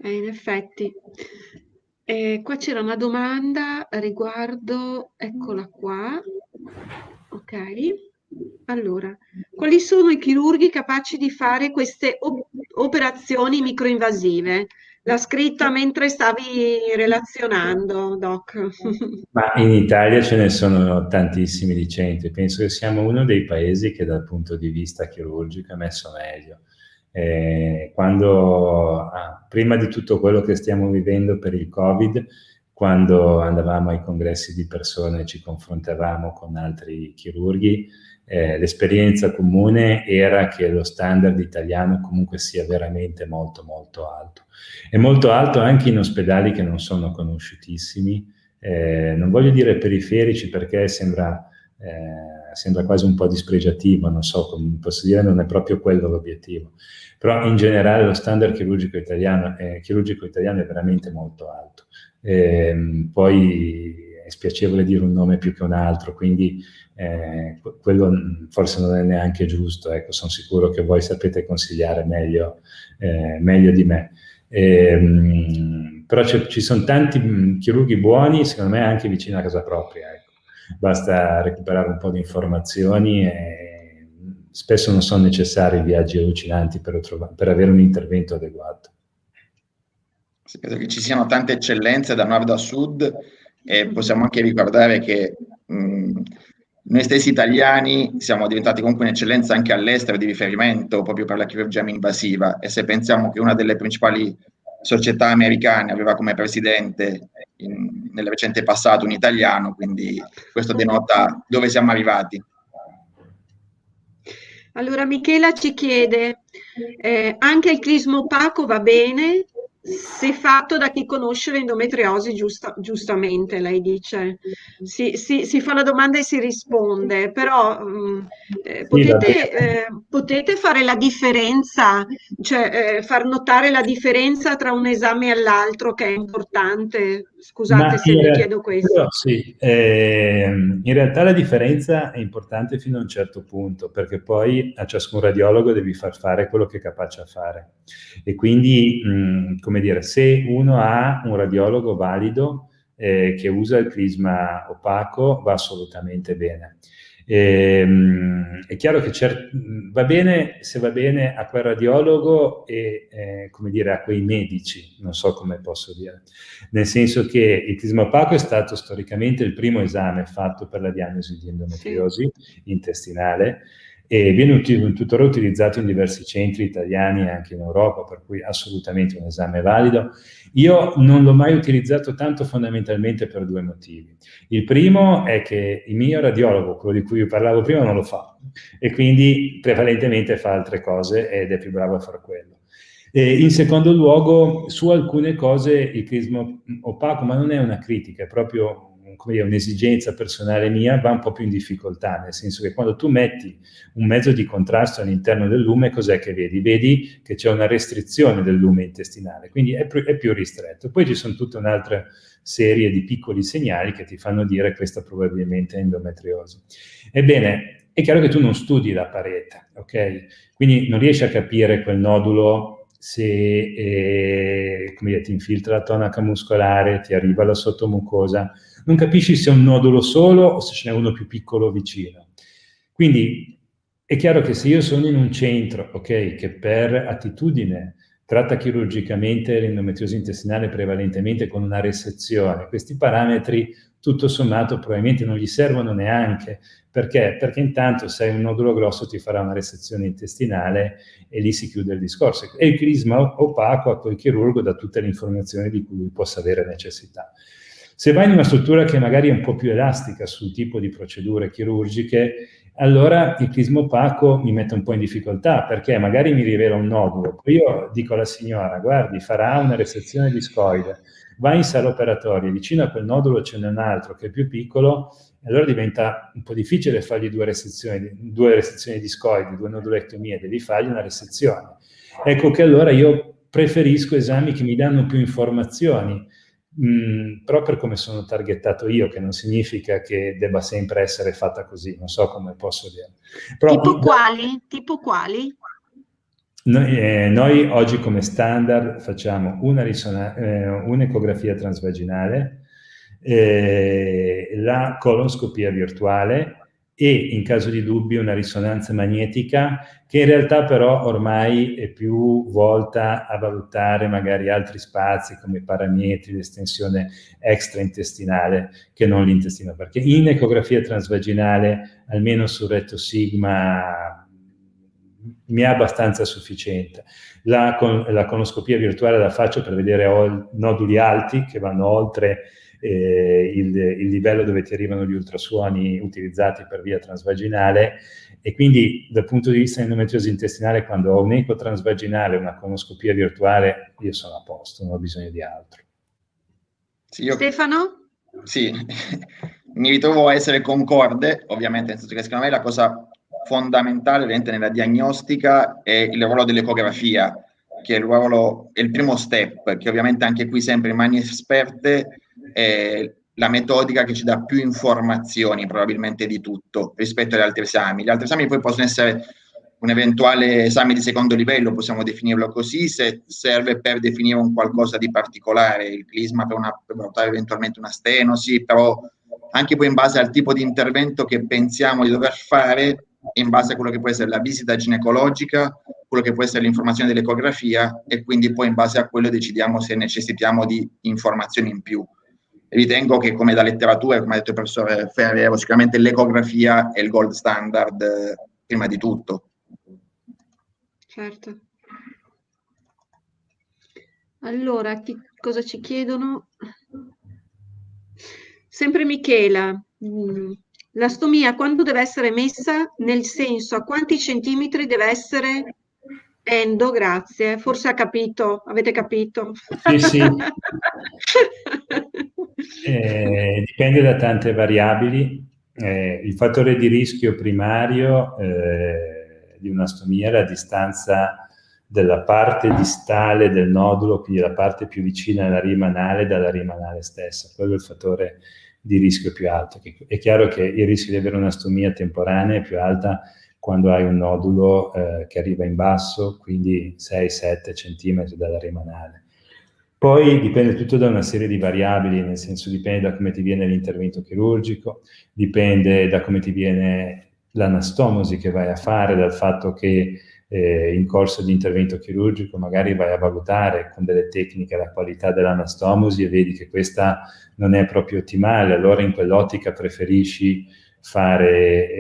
Speaker 1: In effetti. Qua c'era una domanda riguardo, eccola qua, ok. Allora, quali sono i chirurghi capaci di fare queste operazioni microinvasive? L'ha scritta mentre stavi relazionando, Doc.
Speaker 2: Ma in Italia ce ne sono tantissimi di centri, penso che siamo uno dei paesi che dal punto di vista chirurgico è messo meglio. Prima di tutto quello che stiamo vivendo per il Covid, quando andavamo ai congressi di persone e ci confrontavamo con altri chirurghi, l'esperienza comune era che lo standard italiano comunque sia veramente molto molto alto. È molto alto anche in ospedali che non sono conosciutissimi, non voglio dire periferici perché sembra quasi un po' dispregiativo, non so come posso dire, non è proprio quello l'obiettivo, però in generale lo standard chirurgico italiano è veramente molto alto. Poi è spiacevole dire un nome più che un altro, quindi quello forse non è neanche giusto, ecco, sono sicuro che voi sapete consigliare meglio di me. Però ci sono tanti chirurghi buoni, secondo me anche vicino a casa propria, ecco. Basta recuperare un po' di informazioni e spesso non sono necessari viaggi allucinanti per avere un intervento adeguato.
Speaker 3: Sì, credo che ci siano tante eccellenze da nord a sud, e possiamo anche ricordare che noi stessi italiani siamo diventati comunque un'eccellenza anche all'estero di riferimento proprio per la chirurgia invasiva, e se pensiamo che una delle principali società americane aveva come presidente nel recente passato un italiano, quindi questo denota dove siamo arrivati.
Speaker 1: Allora Michela ci chiede, anche il crisma opaco va bene se fatto da chi conosce l'endometriosi, giustamente lei dice. Si fa la domanda e si risponde, però potete fare la differenza, cioè far notare la differenza tra un esame e l'altro, che è importante. Scusate se vi chiedo questo.
Speaker 2: Sì, in realtà la differenza è importante fino a un certo punto, perché poi a ciascun radiologo devi far fare quello che è capace a fare. E quindi, come dire, se uno ha un radiologo valido che usa il crisma opaco, va assolutamente bene. È chiaro che va bene se va bene a quel radiologo e come dire a quei medici, non so come posso dire, nel senso che il crisma opaco è stato storicamente il primo esame fatto per la diagnosi di endometriosi intestinale e viene tuttora utilizzato in diversi centri italiani e anche in Europa, per cui assolutamente un esame valido. Io non l'ho mai utilizzato tanto fondamentalmente per due motivi. Il primo è che il mio radiologo, quello di cui vi parlavo prima, non lo fa e quindi prevalentemente fa altre cose ed è più bravo a fare quello. In secondo luogo, su alcune cose il crisma opaco, ma non è una critica, è proprio un'esigenza personale mia, va un po' più in difficoltà, nel senso che quando tu metti un mezzo di contrasto all'interno del lume, cos'è che vedi? Vedi che c'è una restrizione del lume intestinale, quindi è più ristretto. Poi ci sono tutta un'altra serie di piccoli segnali che ti fanno dire questa probabilmente è endometriosi. Ebbene, è chiaro che tu non studi la parete, ok? Quindi non riesci a capire quel nodulo se come dire, ti infiltra la tonaca muscolare, ti arriva la sottomucosa, non capisci se è un nodulo solo o se ce n'è uno più piccolo vicino. Quindi è chiaro che se io sono in un centro, ok, che per attitudine tratta chirurgicamente l'endometriosi intestinale prevalentemente con una resezione, questi parametri tutto sommato probabilmente non gli servono neanche. Perché? Perché intanto se hai un nodulo grosso ti farà una resezione intestinale e lì si chiude il discorso. E il crisma opaco a quel chirurgo dà tutte le informazioni di cui lui possa avere necessità. Se vai in una struttura che magari è un po' più elastica sul tipo di procedure chirurgiche, allora il crisma opaco mi mette un po' in difficoltà, perché magari mi rivela un nodulo. Poi io dico alla signora, guardi, farà una resezione discoide, va in sala operatoria, vicino a quel nodulo ce n'è un altro che è più piccolo, e allora diventa un po' difficile fargli due resezioni discoidi, 2 nodulectomie, devi fargli una resezione. Ecco che allora io preferisco esami che mi danno più informazioni, però per come sono targettato io, che non significa che debba sempre essere fatta così, non so come posso dire. Però,
Speaker 1: Tipo quali?
Speaker 2: Noi oggi come standard facciamo un'ecografia transvaginale, la colonscopia virtuale e in caso di dubbio una risonanza magnetica che in realtà però ormai è più volta a valutare magari altri spazi come i parametri, l'estensione extraintestinale che non l'intestino, perché in ecografia transvaginale almeno sul retto sigma mi è abbastanza sufficiente. La colonscopia virtuale la faccio per vedere noduli alti che vanno oltre il livello dove ti arrivano gli ultrasuoni utilizzati per via transvaginale, e quindi dal punto di vista endometriosi intestinale, quando ho un eco transvaginale, una colonscopia virtuale, io sono a posto, non ho bisogno di altro.
Speaker 3: Sì,
Speaker 1: Stefano?
Speaker 3: Sì, mi ritrovo a essere concorde, ovviamente, nel senso che secondo me la cosa fondamentale ovviamente nella diagnostica è il ruolo dell'ecografia, che è il primo step, che ovviamente anche qui sempre in mani esperte è la metodica che ci dà più informazioni probabilmente di tutto rispetto agli altri esami. Gli altri esami poi possono essere un eventuale esame di secondo livello, possiamo definirlo così, se serve per definire un qualcosa di particolare, il crisma per valutare eventualmente una stenosi, però anche poi in base al tipo di intervento che pensiamo di dover fare, in base a quello che può essere la visita ginecologica, quello che può essere l'informazione dell'ecografia, e quindi poi in base a quello decidiamo se necessitiamo di informazioni in più. Ritengo che come da letteratura, come ha detto il professore Ferriero, sicuramente l'ecografia è il gold standard prima di tutto.
Speaker 1: Certo. Allora, cosa ci chiedono? Sempre Michela, la stomia quando deve essere messa, nel senso a quanti centimetri deve essere endo? Grazie, forse ha capito, avete capito?
Speaker 2: Sì. Dipende da tante variabili. Il fattore di rischio primario di una stomia è la distanza della parte distale del nodulo, quindi la parte più vicina alla rima anale, dalla rima anale stessa. Quello è il fattore di rischio più alto. È chiaro che il rischio di avere una stomia temporanea è più alta quando hai un nodulo che arriva in basso, quindi 6-7 centimetri dalla rima anale. Poi dipende tutto da una serie di variabili, nel senso dipende da come ti viene l'intervento chirurgico, dipende da come ti viene l'anastomosi che vai a fare, dal fatto che in corso di intervento chirurgico magari vai a valutare con delle tecniche la qualità dell'anastomosi e vedi che questa non è proprio ottimale, allora in quell'ottica preferisci fare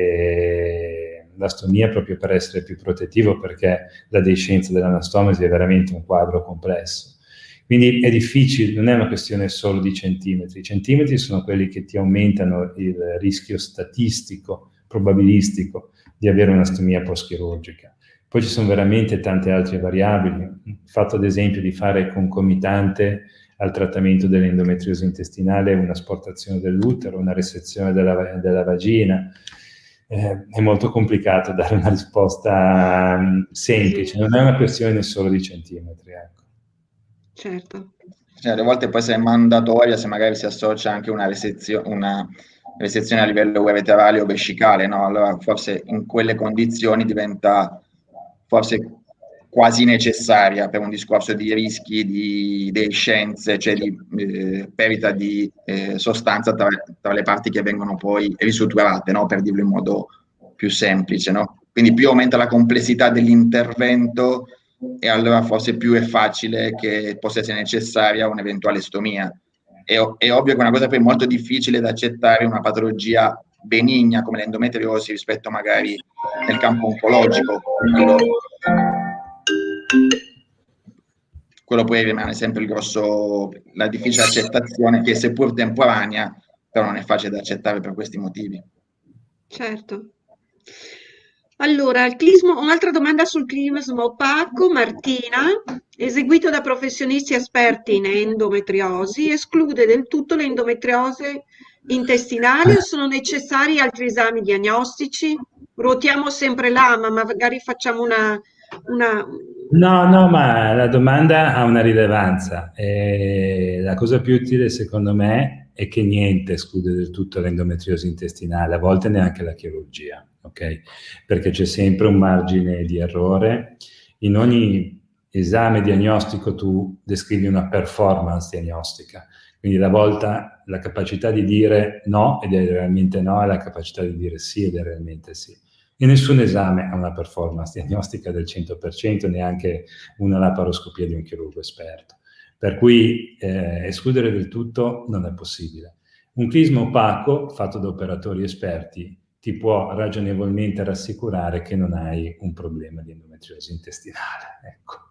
Speaker 2: la stomia proprio per essere più protettivo, perché la deiscenza dell'anastomosi è veramente un quadro complesso. Quindi è difficile, non è una questione solo di centimetri. I centimetri sono quelli che ti aumentano il rischio statistico, probabilistico, di avere una stomia post-chirurgica. Poi ci sono veramente tante altre variabili. Il fatto, ad esempio, di fare concomitante al trattamento dell'endometriosi intestinale un'asportazione dell'utero, una resezione della vagina. È molto complicato dare una risposta semplice, non è una questione solo di centimetri, ecco.
Speaker 1: Certo.
Speaker 3: Cioè, alle volte poi se è mandatoria, se magari si associa anche una resezione a livello ureterale o vescicale, no? Allora forse in quelle condizioni diventa forse quasi necessaria per un discorso di rischi di deiscenze, cioè di perdita di sostanza tra le parti che vengono poi ristrutturate, no? Per dirlo in modo più semplice, no? Quindi più aumenta la complessità dell'intervento e allora forse più è facile che possa essere necessaria un'eventuale stomia. È ovvio che è una cosa poi molto difficile da accettare una patologia benigna come l'endometriosi rispetto magari nel campo oncologico. Quello poi rimane sempre la difficile accettazione che seppur temporanea, però non è facile da accettare per questi motivi.
Speaker 1: Certo. Allora, un'altra domanda sul clisma opaco, Martina, eseguito da professionisti esperti in endometriosi, esclude del tutto l'endometriosi intestinale o sono necessari altri esami diagnostici? Ruotiamo sempre là, ma magari facciamo una...
Speaker 2: No, ma la domanda ha una rilevanza. La cosa più utile, secondo me, è che niente esclude del tutto l'endometriosi intestinale, a volte neanche la chirurgia, ok? Perché c'è sempre un margine di errore. In ogni esame diagnostico tu descrivi una performance diagnostica, quindi la capacità di dire no ed è realmente no, e la capacità di dire sì ed è realmente sì. E nessun esame ha una performance diagnostica del 100%, neanche una laparoscopia di un chirurgo esperto. Per cui escludere del tutto non è possibile. Un clisma opaco fatto da operatori esperti ti può ragionevolmente rassicurare che non hai un problema di endometriosi intestinale. Ecco.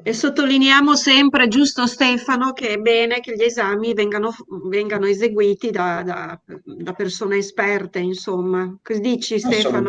Speaker 1: E sottolineiamo sempre, giusto Stefano, che è bene che gli esami vengano eseguiti da persone esperte, insomma. Cosa dici Stefano?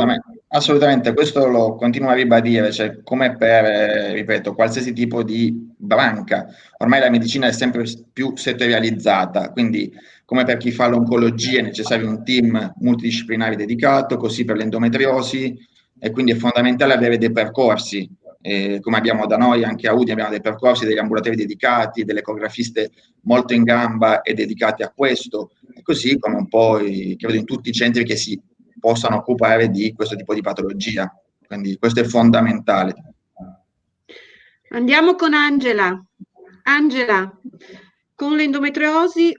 Speaker 3: Assolutamente, questo lo continuo a ribadire, cioè come per, ripeto, qualsiasi tipo di branca. Ormai la medicina è sempre più settorializzata, quindi come per chi fa l'oncologia è necessario un team multidisciplinare dedicato, così per l'endometriosi, e quindi è fondamentale avere dei percorsi. Come abbiamo da noi, anche a Udine abbiamo dei percorsi, degli ambulatori dedicati, delle ecografiste molto in gamba e dedicati a questo, e così come un po' credo in tutti i centri che si possano occupare di questo tipo di patologia. Quindi questo è fondamentale.
Speaker 1: Andiamo con Angela. Angela, con l'endometriosi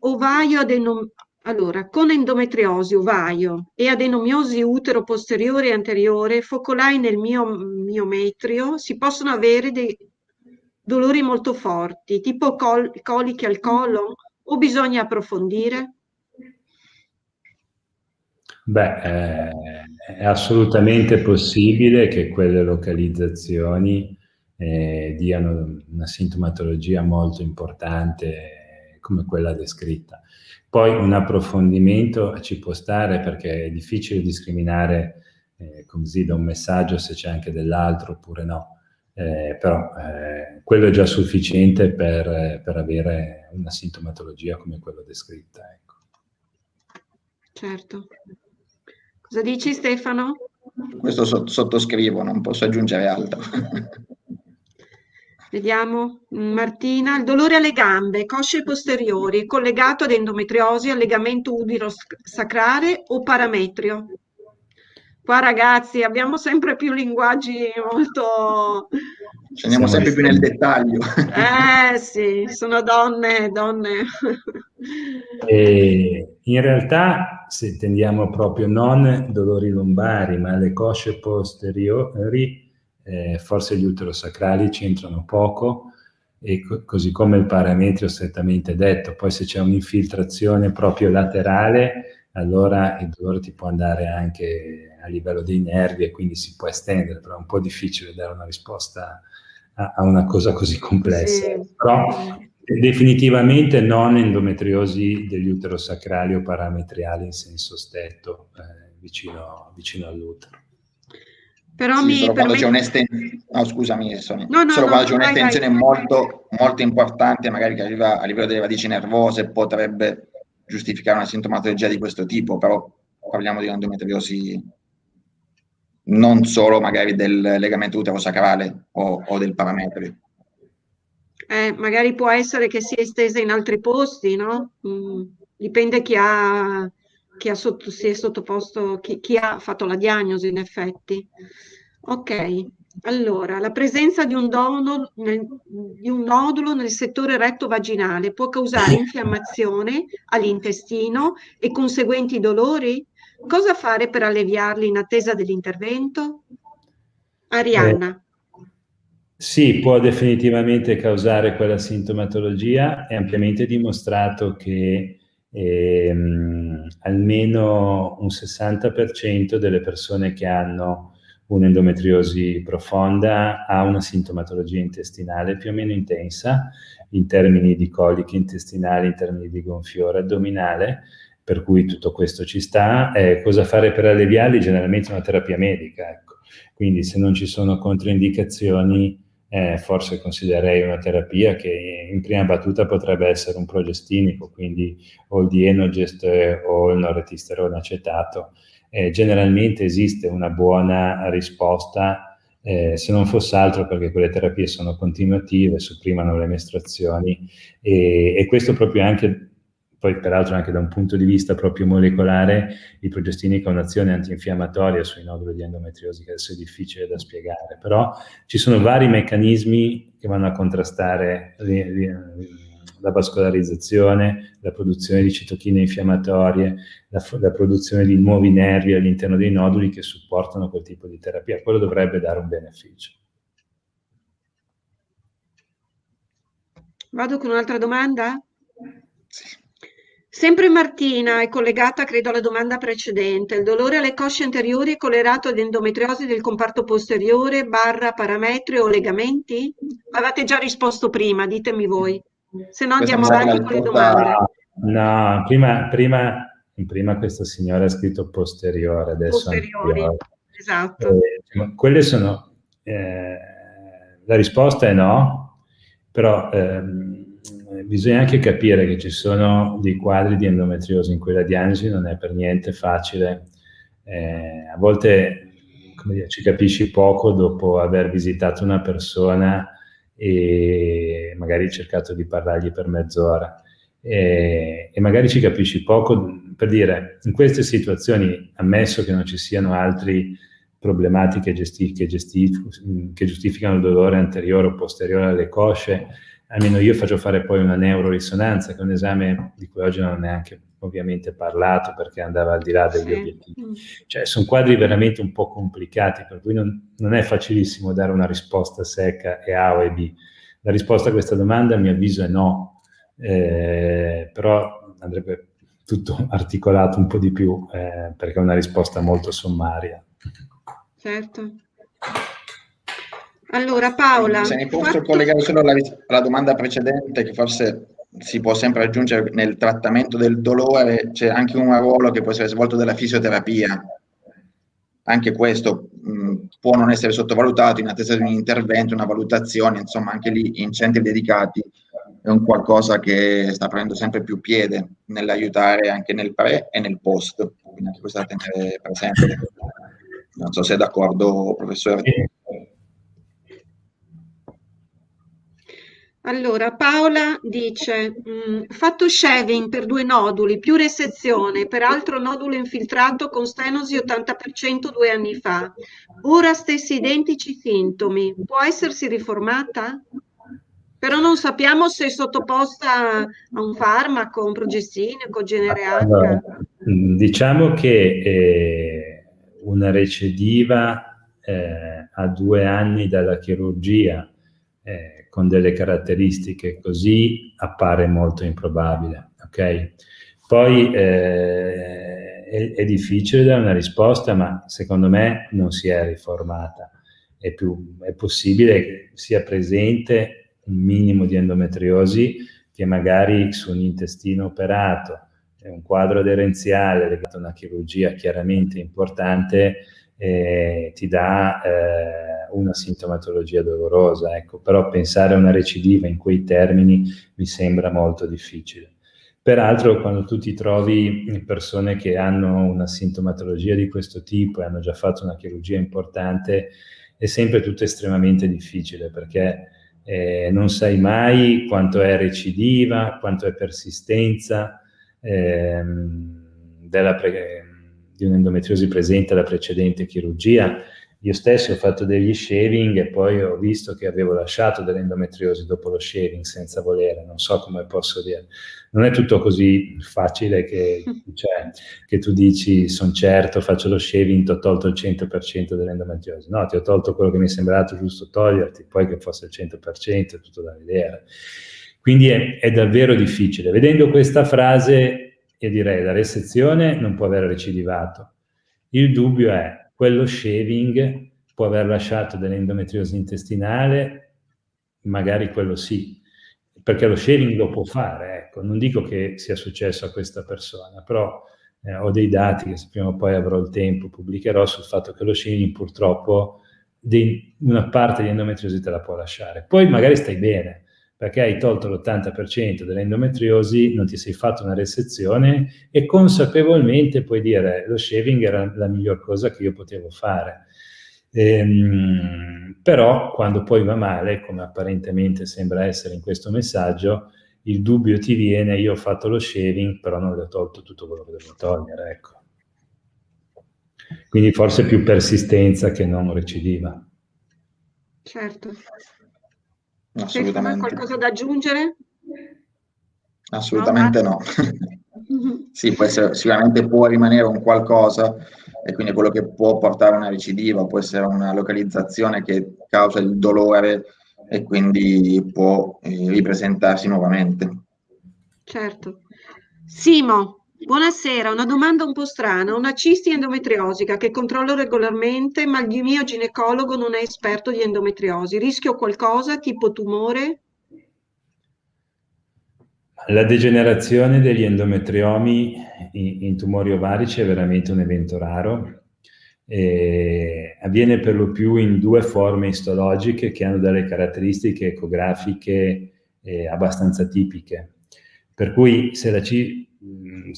Speaker 1: con endometriosi ovaio e adenomiosi utero posteriore e anteriore, focolai nel miometrio, si possono avere dei dolori molto forti, tipo colichi al colon, o bisogna approfondire?
Speaker 2: È assolutamente possibile che quelle localizzazioni diano una sintomatologia molto importante come quella descritta. Poi un approfondimento ci può stare perché è difficile discriminare così da un messaggio se c'è anche dell'altro oppure no, però quello è già sufficiente per avere una sintomatologia come quella descritta. Ecco.
Speaker 1: Certo. Cosa dici Stefano?
Speaker 3: Questo sottoscrivo, non posso aggiungere altro.
Speaker 1: Vediamo, Martina, il dolore alle gambe, cosce posteriori, collegato ad endometriosi, al legamento udero-sacrale o parametrio? Qua ragazzi abbiamo sempre più linguaggi molto...
Speaker 3: Scendiamo sempre più nel dettaglio.
Speaker 1: Sì, sono donne.
Speaker 2: E in realtà, se tendiamo proprio non dolori lombari, ma le cosce posteriori, forse gli uterosacrali c'entrano poco, e così come il parametrio strettamente detto. Poi se c'è un'infiltrazione proprio laterale, allora il dolore ti può andare anche a livello dei nervi e quindi si può estendere, però è un po' difficile dare una risposta a una cosa così complessa.
Speaker 1: Sì.
Speaker 2: Però definitivamente non endometriosi degli uterosacrali o parametriali in senso stretto, vicino all'utero.
Speaker 1: Però
Speaker 3: sì,
Speaker 1: mi
Speaker 3: solo quando c'è
Speaker 1: permetto...
Speaker 3: un'estensione, no, scusami Sonia,
Speaker 1: No,
Speaker 3: solo quando c'è
Speaker 1: vai,
Speaker 3: un'estensione
Speaker 1: vai.
Speaker 3: molto, molto importante, magari che arriva a livello delle radici nervose, potrebbe giustificare una sintomatologia di questo tipo, però parliamo di endometriosi non solo magari del legamento uterosacrale o del parametrio.
Speaker 1: Magari può essere che sia estesa in altri posti, no? Dipende si è sottoposto, chi ha fatto la diagnosi, in effetti. Ok, allora, la presenza di un nodulo nel settore retto-vaginale può causare infiammazione all'intestino e conseguenti dolori? Cosa fare per alleviarli in attesa dell'intervento? Arianna.
Speaker 2: Sì, può definitivamente causare quella sintomatologia. È ampiamente dimostrato che almeno un 60% delle persone che hanno un'endometriosi profonda ha una sintomatologia intestinale più o meno intensa, in termini di coliche intestinali, in termini di gonfiore addominale, per cui tutto questo ci sta. Cosa fare per alleviarli? Generalmente una terapia medica, ecco. Quindi se non ci sono controindicazioni, forse considererei una terapia che in prima battuta potrebbe essere un progestinico, quindi o il Dienogest o il noretisterone acetato. Generalmente esiste una buona risposta, se non fosse altro perché quelle terapie sono continuative, sopprimono le mestruazioni e questo proprio anche, poi peraltro anche da un punto di vista proprio molecolare, il progestinico ha un'azione antinfiammatoria sui noduli di endometriosi che adesso è difficile da spiegare, però ci sono vari meccanismi che vanno a contrastare la vascolarizzazione, la produzione di citochine infiammatorie, la produzione di nuovi nervi all'interno dei noduli che supportano quel tipo di terapia. Quello dovrebbe dare un beneficio.
Speaker 1: Vado con un'altra domanda?
Speaker 3: Sì.
Speaker 1: Sempre Martina è collegata, credo, alla domanda precedente. Il dolore alle cosce anteriori è correlato ad endometriosi del comparto posteriore / parametri o legamenti? Avete già risposto prima, ditemi voi. Se no
Speaker 3: Questa mi
Speaker 1: andiamo
Speaker 3: sa che la
Speaker 1: avanti con le domande.
Speaker 2: No, prima questa signora ha scritto posteriore, adesso
Speaker 1: Posteriori,
Speaker 2: anteriore.
Speaker 1: esatto.
Speaker 2: Quelle sono, la risposta è no, però bisogna anche capire che ci sono dei quadri di endometriosi in cui la diagnosi non è per niente facile. A volte, come dire, ci capisci poco dopo aver visitato una persona e magari cercato di parlargli per mezz'ora. E magari ci capisci poco, per dire, in queste situazioni, ammesso che non ci siano altre problematiche che giustificano il dolore anteriore o posteriore alle cosce, almeno io faccio fare poi una neurorisonanza, che è un esame di cui oggi non ho neanche ovviamente parlato perché andava al di là degli obiettivi. Cioè sono quadri veramente un po' complicati, per cui non è facilissimo dare una risposta secca e A o e B. La risposta a questa domanda a mio avviso è no, però andrebbe tutto articolato un po' di più perché è una risposta molto sommaria.
Speaker 1: Certo. Allora Paola,
Speaker 3: se ne posso collegare solo alla domanda precedente, che forse si può sempre aggiungere nel trattamento del dolore, c'è anche un ruolo che può essere svolto dalla fisioterapia. Anche questo può non essere sottovalutato in attesa di un intervento, una valutazione, insomma anche lì in centri dedicati è un qualcosa che sta prendendo sempre più piede nell'aiutare anche nel pre e nel post, quindi anche questo da tenere presente. Non so se è d'accordo, professore.
Speaker 1: Allora, Paola dice, fatto shaving per 2 noduli, più resezione, peraltro nodulo infiltrato con stenosi 80% 2 anni fa. Ora stessi identici sintomi. Può essersi riformata? Però non sappiamo se è sottoposta a un farmaco, un progestinico, genere H.
Speaker 2: Allora, diciamo che una recidiva a 2 anni dalla chirurgia con delle caratteristiche così appare molto improbabile, ok? Poi è difficile dare una risposta, ma secondo me non si è riformata. È possibile che sia presente un minimo di endometriosi che magari su un intestino operato, un quadro aderenziale legato a una chirurgia chiaramente importante, ti dà una sintomatologia dolorosa, ecco. Però pensare a una recidiva in quei termini mi sembra molto difficile. Peraltro, quando tu ti trovi persone che hanno una sintomatologia di questo tipo e hanno già fatto una chirurgia importante, è sempre tutto estremamente difficile, perché non sai mai quanto è recidiva, quanto è persistenza di un'endometriosi presente alla precedente chirurgia. Io stesso ho fatto degli shaving e poi ho visto che avevo lasciato dell'endometriosi dopo lo shaving senza volere, non so come posso dire. Non è tutto così facile che tu dici sono certo, faccio lo shaving, ti ho tolto il 100% dell'endometriosi. No, ti ho tolto quello che mi è sembrato giusto toglierti, poi che fosse il 100% è tutto da vedere. Quindi è davvero difficile. Vedendo questa frase, io direi la resezione non può aver recidivato. Il dubbio è quello shaving può aver lasciato dell'endometriosi intestinale, magari quello sì, perché lo shaving lo può fare, ecco. Non dico che sia successo a questa persona, però ho dei dati che se prima o poi avrò il tempo pubblicherò sul fatto che lo shaving purtroppo una parte di endometriosi te la può lasciare. Poi magari stai bene, perché hai tolto l'80% dell'endometriosi, non ti sei fatto una resezione e consapevolmente puoi dire lo shaving era la miglior cosa che io potevo fare. Però quando poi va male, come apparentemente sembra essere in questo messaggio, il dubbio ti viene: io ho fatto lo shaving, però non le ho tolto tutto quello che dovevo togliere, ecco. Quindi forse più persistenza che non recidiva.
Speaker 1: Certo.
Speaker 3: Assolutamente.
Speaker 1: Qualcosa da aggiungere?
Speaker 3: Assolutamente no. Sì, sicuramente può rimanere un qualcosa, e quindi quello che può portare a una recidiva può essere una localizzazione che causa il dolore e quindi può ripresentarsi nuovamente.
Speaker 1: Certo. Simo, buonasera, una domanda un po' strana. Una cisti endometriosica che controllo regolarmente, ma il mio ginecologo non è esperto di endometriosi. Rischio qualcosa, tipo tumore?
Speaker 2: La degenerazione degli endometriomi in tumori ovarici è veramente un evento raro. Avviene per lo più in due forme istologiche che hanno delle caratteristiche ecografiche abbastanza tipiche. Per cui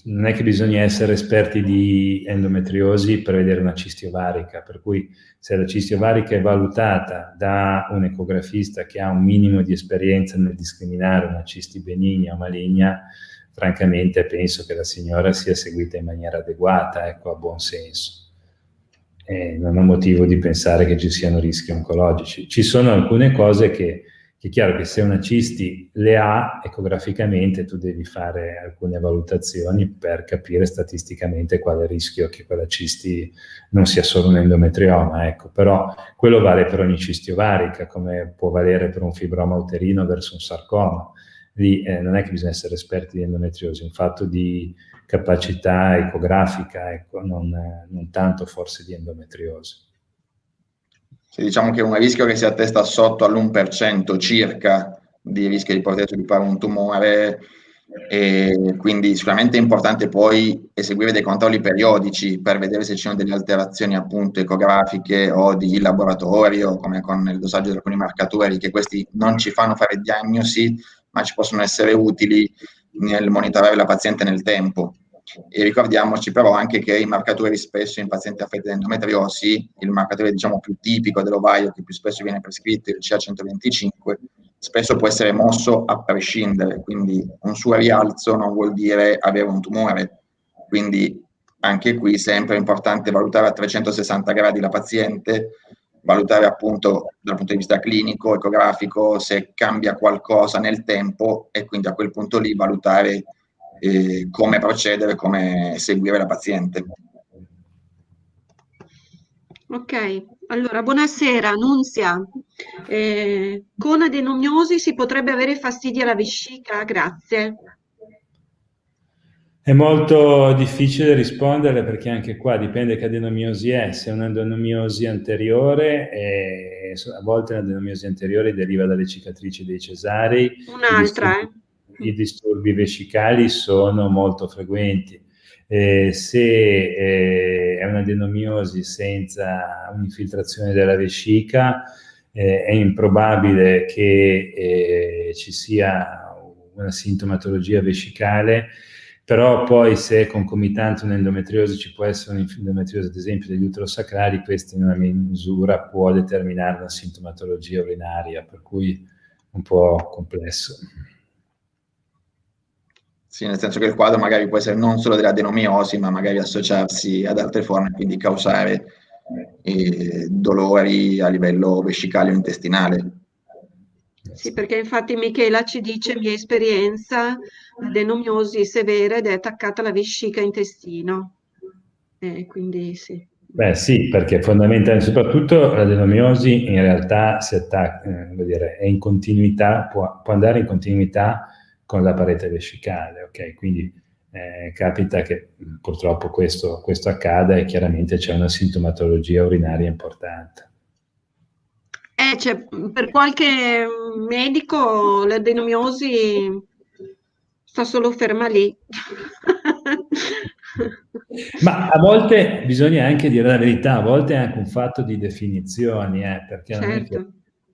Speaker 2: non è che bisogna essere esperti di endometriosi per vedere una cisti ovarica, per cui se la cisti ovarica è valutata da un ecografista che ha un minimo di esperienza nel discriminare una cisti benigna o maligna, francamente penso che la signora sia seguita in maniera adeguata, ecco, a buon senso. Non ho motivo di pensare che ci siano rischi oncologici. Ci sono alcune cose che è chiaro che se una cisti le ha ecograficamente, tu devi fare alcune valutazioni per capire statisticamente qual è il rischio che quella cisti non sia solo un endometrioma, ecco. Però quello vale per ogni cisti ovarica, come può valere per un fibroma uterino verso un sarcoma. Lì non è che bisogna essere esperti di endometriosi, è un fatto di capacità ecografica, ecco, non tanto forse di endometriosi.
Speaker 3: Se diciamo che un rischio che si attesta sotto all'1% circa di rischio di poter sviluppare un tumore, e quindi sicuramente è importante poi eseguire dei controlli periodici per vedere se ci sono delle alterazioni appunto ecografiche o di laboratorio, come con il dosaggio di alcuni marcatori, che questi non ci fanno fare diagnosi, ma ci possono essere utili nel monitorare la paziente nel tempo. E ricordiamoci però anche che i marcatori spesso in pazienti affetti da endometriosi, il marcatore diciamo più tipico dell'ovaio che più spesso viene prescritto, il CA125, spesso può essere mosso a prescindere, quindi un suo rialzo non vuol dire avere un tumore. Quindi anche qui sempre è importante valutare a 360 gradi la paziente, valutare appunto dal punto di vista clinico, ecografico, se cambia qualcosa nel tempo, e quindi a quel punto lì valutare come procedere, come seguire la paziente.
Speaker 1: Ok, allora buonasera Nunzia. Con adenomiosi si potrebbe avere fastidi alla vescica? Grazie.
Speaker 2: È molto difficile rispondere perché anche qua dipende che adenomiosi è. Se è un'adenomiosi anteriore, a volte l'adenomiosi anteriore deriva dalle cicatrici dei cesarei.
Speaker 1: Un'altra,
Speaker 2: I disturbi vescicali sono molto frequenti. Se è un'adenomiosi senza un'infiltrazione della vescica, è improbabile che ci sia una sintomatologia vescicale, però poi se è concomitante un'endometriosi, ci può essere un'endometriosi ad esempio degli uterosacrali, questa in una misura può determinare una sintomatologia urinaria, per cui un po' complesso.
Speaker 3: Sì, nel senso che il quadro magari può essere non solo dell'adenomiosi, ma magari associarsi ad altre forme, quindi causare dolori a livello vescicale o intestinale.
Speaker 1: Sì, perché infatti Michela ci dice, mia esperienza, adenomiosi severa ed è attaccata alla vescica intestino. Quindi sì.
Speaker 2: Beh sì, perché fondamentalmente, soprattutto l'adenomiosi in realtà si attacca, vuol dire, è in continuità, può andare in continuità con la parete vescicale, ok? Quindi capita che purtroppo questo accada e chiaramente c'è una sintomatologia urinaria importante.
Speaker 1: Cioè, per qualche medico l'adenomiosi sta solo ferma lì.
Speaker 2: Ma a volte bisogna anche dire la verità, a volte è anche un fatto di definizioni, perché non è che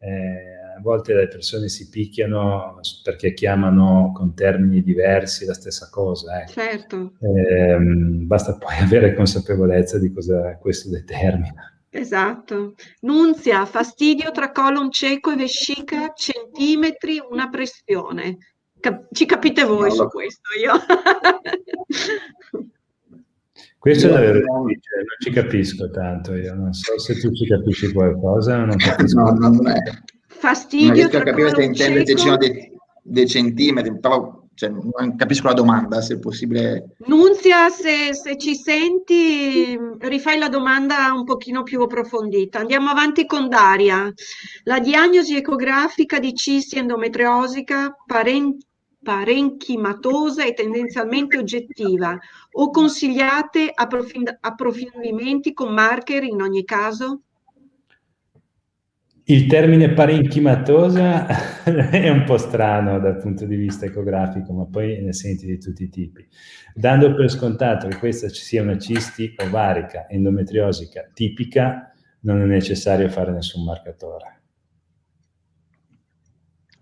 Speaker 1: Certo.
Speaker 2: a volte le persone si picchiano perché chiamano con termini diversi la stessa cosa.
Speaker 1: Certo.
Speaker 2: Basta poi avere consapevolezza di cosa questo determina.
Speaker 1: Esatto. Nunzia, fastidio tra colon cieco e vescica, centimetri, una pressione. Ci capite voi su questo, io.
Speaker 2: Questo è davvero difficile, non ci capisco tanto io, non so se tu ci capisci qualcosa, non capisco.
Speaker 3: No, non
Speaker 1: Fastidio
Speaker 3: riesco a
Speaker 1: tra
Speaker 3: capire se
Speaker 1: colon
Speaker 3: intende se ci
Speaker 1: cieco.
Speaker 3: sono dei centimetri, però non capisco la domanda, se è possibile.
Speaker 1: Nunzia, se ci senti, rifai la domanda un pochino più approfondita. Andiamo avanti con Daria. La diagnosi ecografica di cisti endometriosica parenchimatosa è tendenzialmente oggettiva o consigliate approfondimenti con marker in ogni caso?
Speaker 2: Il termine parenchimatosa è un po' strano dal punto di vista ecografico, ma poi ne senti di tutti i tipi. Dando per scontato che questa ci sia una cisti ovarica endometriosica tipica, non è necessario fare nessun marcatore.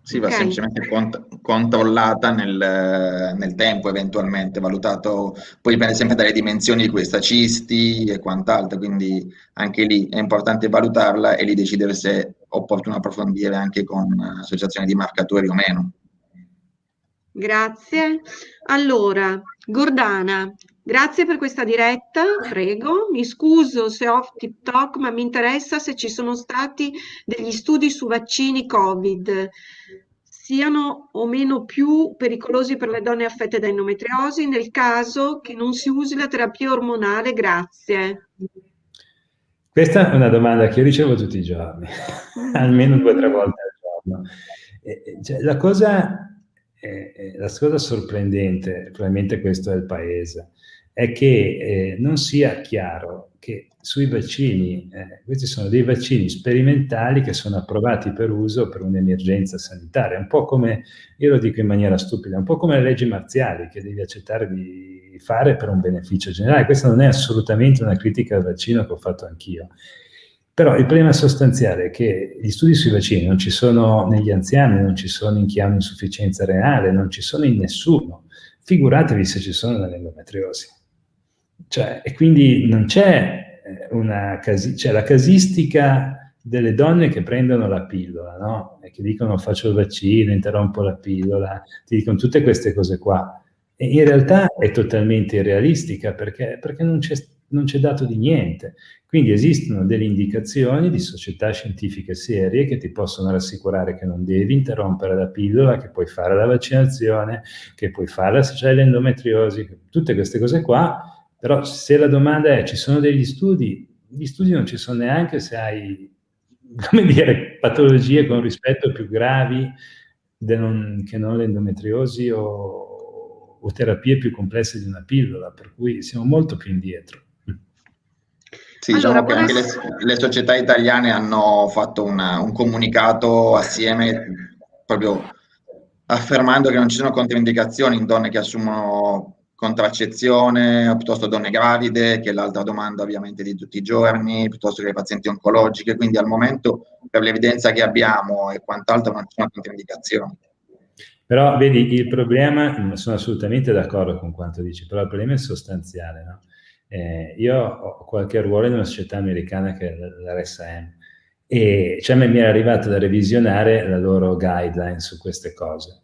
Speaker 3: Sì, va semplicemente controllata nel tempo, eventualmente valutato, poi dipende sempre dalle dimensioni di questa cisti e quant'altro, quindi anche lì è importante valutarla e lì decidere se è opportuno approfondire anche con associazioni di marcatori o meno.
Speaker 1: Grazie. Allora, Gordana, grazie per questa diretta, prego. Mi scuso se ho TikTok, ma mi interessa se ci sono stati degli studi su vaccini Covid, siano o meno più pericolosi per le donne affette da endometriosi, nel caso che non si usi la terapia ormonale. Grazie.
Speaker 2: Questa è una domanda che io ricevo tutti i giorni, almeno 2 o 3 volte al giorno. Cioè, la cosa sorprendente, probabilmente questo è il paese, è che non sia chiaro che sui vaccini, questi sono dei vaccini sperimentali che sono approvati per uso per un'emergenza sanitaria, un po' come, io lo dico in maniera stupida, un po' come le leggi marziali che devi accettare di fare per un beneficio generale. Questa non è assolutamente una critica al vaccino che ho fatto anch'io. Però il problema sostanziale è che gli studi sui vaccini non ci sono negli anziani, non ci sono in chi ha un'insufficienza renale, non ci sono in nessuno. Figuratevi se ci sono nell'endometriosi. Cioè, e quindi non c'è c'è la casistica delle donne che prendono la pillola, no? E che dicono faccio il vaccino, interrompo la pillola, ti dicono tutte queste cose qua. E in realtà è totalmente irrealistica perché non c'è dato di niente. Quindi esistono delle indicazioni di società scientifiche serie che ti possono rassicurare che non devi interrompere la pillola, che puoi fare la vaccinazione, che puoi fare l'endometriosi, tutte queste cose qua. Però se la domanda è ci sono degli studi, gli studi non ci sono neanche se hai, come dire, patologie con rispetto più gravi che non l'endometriosi o terapie più complesse di una pillola, per cui siamo molto più indietro.
Speaker 3: Sì, diciamo che anche le società italiane hanno fatto un comunicato assieme proprio affermando che non ci sono controindicazioni in donne che assumono contraccezione, piuttosto donne gravide, che è l'altra domanda ovviamente di tutti i giorni, piuttosto che pazienti oncologiche, quindi al momento per l'evidenza che abbiamo e quant'altro non ci sono controindicazioni.
Speaker 2: Però vedi, il problema, sono assolutamente d'accordo con quanto dici, però il problema è sostanziale, no? Io ho qualche ruolo in una società americana che è l'RSM, e cioè mi è arrivato da revisionare la loro guideline su queste cose.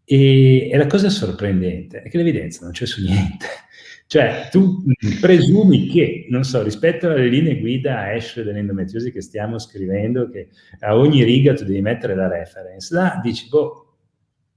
Speaker 2: E la cosa sorprendente è che l'evidenza non c'è su niente. Cioè, tu presumi che, non so, rispetto alle linee guida ASH dell'endometriosi che stiamo scrivendo, che a ogni riga tu devi mettere la reference, là dici, boh,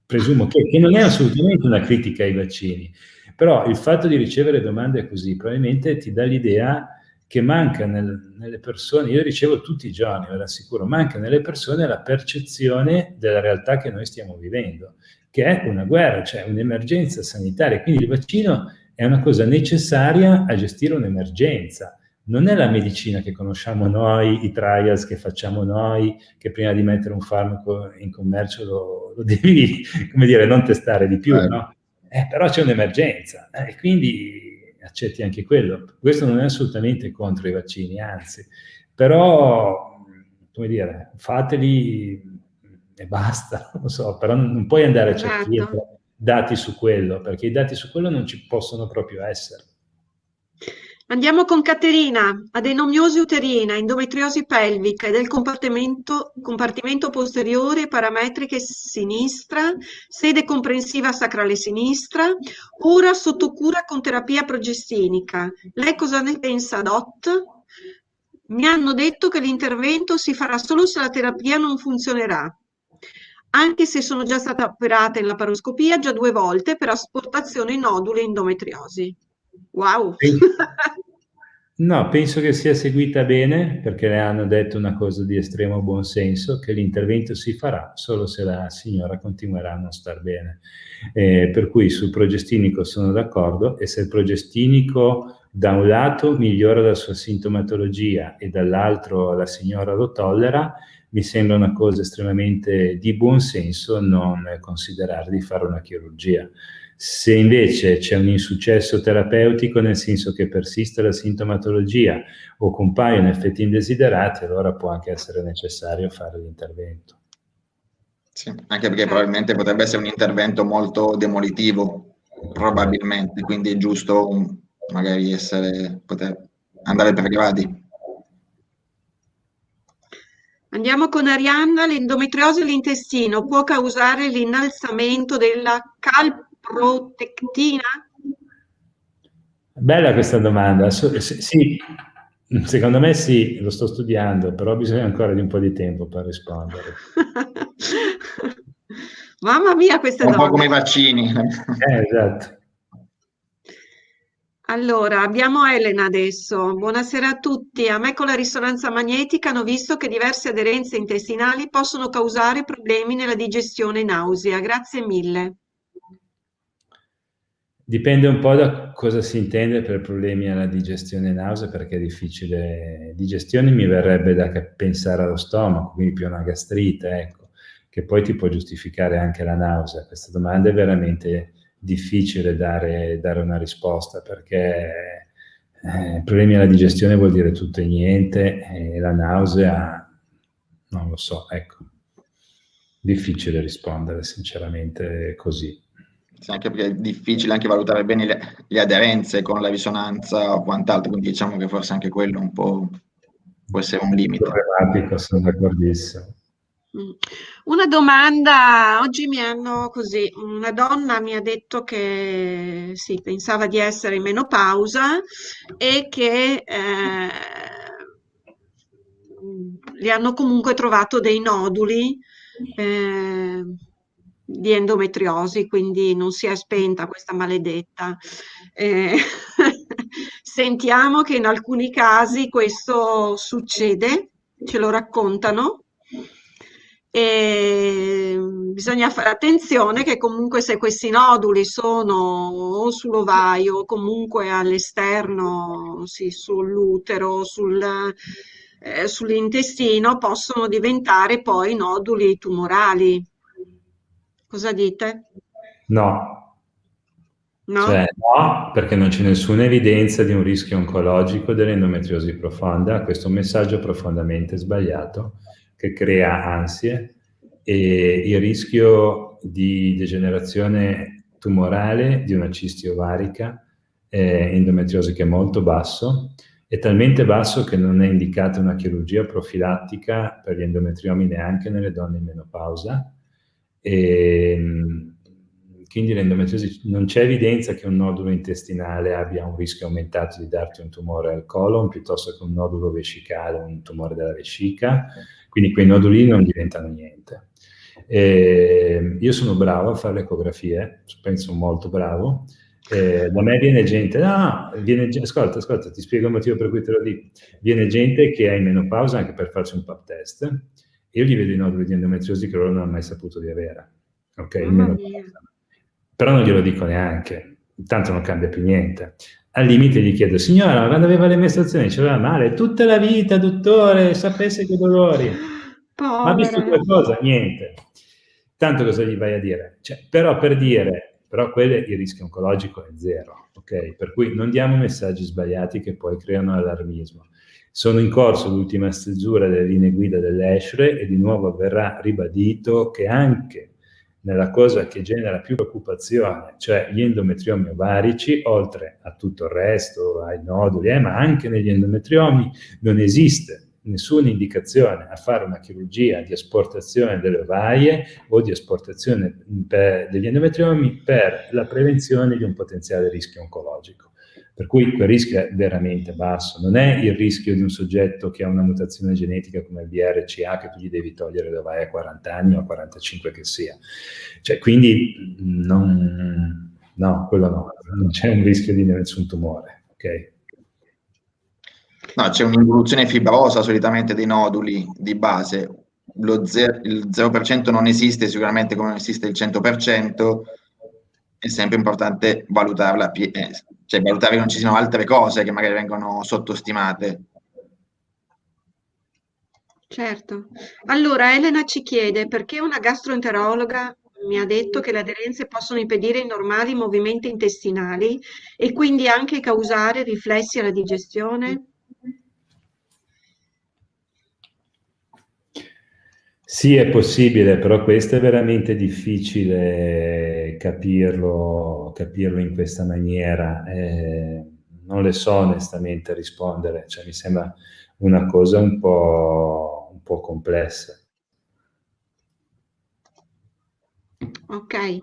Speaker 2: presumo che non è assolutamente una critica ai vaccini, però il fatto di ricevere domande così probabilmente ti dà l'idea che manca nelle persone, io ricevo tutti i giorni, ve l'assicuro, manca nelle persone la percezione della realtà che noi stiamo vivendo, che è una guerra, cioè un'emergenza sanitaria, quindi il vaccino è una cosa necessaria a gestire un'emergenza. Non è la medicina che conosciamo noi, i trials che facciamo noi, che prima di mettere un farmaco in commercio lo devi, come dire, non testare di più, no? Però c'è un'emergenza e quindi accetti anche quello. Questo non è assolutamente contro i vaccini, anzi, però, come dire, fateli e basta, non so, però non puoi andare a cercare dati su quello, perché i dati su quello non ci possono proprio essere.
Speaker 1: Andiamo con Caterina. Adenomiosi uterina, endometriosi pelvica e del compartimento posteriore, parametriche sinistra, sede comprensiva sacrale sinistra, ora sotto cura con terapia progestinica. Lei cosa ne pensa, Dot? Mi hanno detto che l'intervento si farà solo se la terapia non funzionerà, anche se sono già stata operata in laparoscopia già 2 volte per asportazione noduli e endometriosi. Wow!
Speaker 2: No, penso che sia seguita bene, perché le hanno detto una cosa di estremo buonsenso, che l'intervento si farà solo se la signora continuerà a non star bene. Per cui sul progestinico sono d'accordo, e se il progestinico da un lato migliora la sua sintomatologia e dall'altro la signora lo tollera, mi sembra una cosa estremamente di buonsenso non considerare di fare una chirurgia. Se invece c'è un insuccesso terapeutico, nel senso che persiste la sintomatologia o compaiono effetti indesiderati, allora può anche essere necessario fare l'intervento.
Speaker 3: Sì, anche perché probabilmente potrebbe essere un intervento molto demolitivo, probabilmente, quindi è giusto magari poter andare per gradi.
Speaker 1: Andiamo con Arianna. L'endometriosi all'intestino può causare l'innalzamento della calprotectina?
Speaker 2: Bella questa domanda. Sì, secondo me sì, lo sto studiando, però bisogna ancora di un po' di tempo per rispondere.
Speaker 1: Mamma mia, queste donne.
Speaker 3: Un po' come i vaccini.
Speaker 2: Esatto.
Speaker 1: Allora, abbiamo Elena adesso. Buonasera a tutti. A me con la risonanza magnetica hanno visto che diverse aderenze intestinali possono causare problemi nella digestione e nausea. Grazie mille.
Speaker 2: Dipende un po' da cosa si intende per problemi alla digestione e nausea, perché è difficile. Digestione mi verrebbe da pensare allo stomaco, quindi più una gastrite, ecco, che poi ti può giustificare anche la nausea. Questa domanda è veramente difficile dare una risposta, perché problemi alla digestione vuol dire tutto e niente, e la nausea non lo so, ecco. Difficile rispondere sinceramente così.
Speaker 3: Sì, anche perché è difficile anche valutare bene le aderenze con la risonanza o quant'altro, quindi diciamo che forse anche quello un po' può essere un limite.
Speaker 2: Problematico, sono d'accordissimo.
Speaker 1: Una domanda, oggi una donna mi ha detto che sì, pensava di essere in menopausa e che le hanno comunque trovato dei noduli di endometriosi, quindi non si è spenta questa maledetta. Sentiamo che in alcuni casi questo succede, ce lo raccontano. E bisogna fare attenzione che comunque se questi noduli sono o sull'ovaio o comunque all'esterno, sì, sull'utero, sull'intestino, possono diventare poi noduli tumorali. Cosa dite?
Speaker 2: No.
Speaker 1: No?
Speaker 2: Cioè, no, perché non c'è nessuna evidenza di un rischio oncologico dell'endometriosi profonda. Questo è un messaggio profondamente sbagliato che crea ansie, e il rischio di degenerazione tumorale di una cisti ovarica endometriosi, che è molto basso, è talmente basso che non è indicata una chirurgia profilattica per gli endometriomi neanche nelle donne in menopausa. Quindi l'endometriosi, non c'è evidenza che un nodulo intestinale abbia un rischio aumentato di darti un tumore al colon piuttosto che un nodulo vescicale, un tumore della vescica, quindi quei noduli non diventano niente. Io sono bravo a fare le ecografie, penso molto bravo. Da me viene gente, ascolta, ti spiego il motivo per cui te lo dico. Viene gente che è in menopausa anche per farsi un pap test, e io gli vedo i noduli di endometriosi che loro non hanno mai saputo di avere, ok? In menopausa. Però non glielo dico neanche, intanto non cambia più niente. Al limite gli chiedo: signora, quando aveva le mestruazioni ci aveva male? Tutta la vita, dottore, sapesse che dolori.
Speaker 1: Povera.
Speaker 2: Ma ha visto qualcosa? Niente. Tanto cosa gli vai a dire? Cioè, però quello il rischio oncologico è zero, ok? Per cui non diamo messaggi sbagliati che poi creano allarmismo. Sono in corso l'ultima stesura delle linee guida dell'ESHRE, e di nuovo verrà ribadito che anche nella cosa che genera più preoccupazione, cioè gli endometriomi ovarici, oltre a tutto il resto, ai noduli, ma anche negli endometriomi, non esiste nessuna indicazione a fare una chirurgia di asportazione delle ovaie o di asportazione degli endometriomi per la prevenzione di un potenziale rischio oncologico. Per cui quel rischio è veramente basso. Non è il rischio di un soggetto che ha una mutazione genetica come il BRCA, che tu gli devi togliere le ovaie a 40 anni o a 45 che sia. Cioè, quindi quello no, non c'è un rischio di nessun tumore, ok?
Speaker 3: No, c'è un'involuzione fibrosa solitamente dei noduli di base. Il 0% non esiste sicuramente come non esiste il 100%, è sempre importante valutarla, cioè valutare che non ci siano altre cose che magari vengono sottostimate.
Speaker 1: Certo. Allora, Elena ci chiede perché una gastroenterologa mi ha detto che le aderenze possono impedire i normali movimenti intestinali e quindi anche causare riflessi alla digestione.
Speaker 2: Sì, è possibile, però questo è veramente difficile capirlo in questa maniera. Non le so onestamente rispondere, cioè, mi sembra una cosa un po' complessa.
Speaker 1: Ok.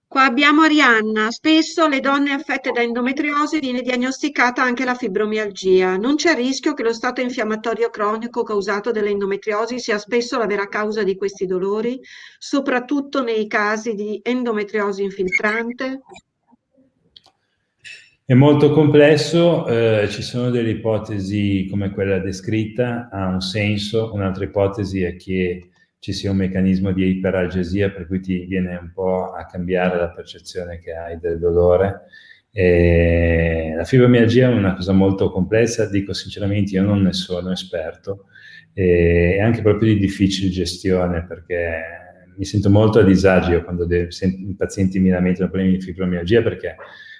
Speaker 1: Qua abbiamo Arianna. Spesso alle donne affette da endometriosi viene diagnosticata anche la fibromialgia. Non c'è il rischio che lo stato infiammatorio cronico causato dall'endometriosi sia spesso la vera causa di questi dolori, soprattutto nei casi di endometriosi infiltrante?
Speaker 2: È molto complesso, ci sono delle ipotesi come quella descritta, ha un senso. Un'altra ipotesi è che ci sia un meccanismo di iperalgesia per cui ti viene un po' a cambiare la percezione che hai del dolore. La fibromialgia è una cosa molto complessa, dico sinceramente, io non ne sono esperto, è anche proprio di difficile gestione, perché mi sento molto a disagio quando i pazienti mi lamentano problemi di fibromialgia, perché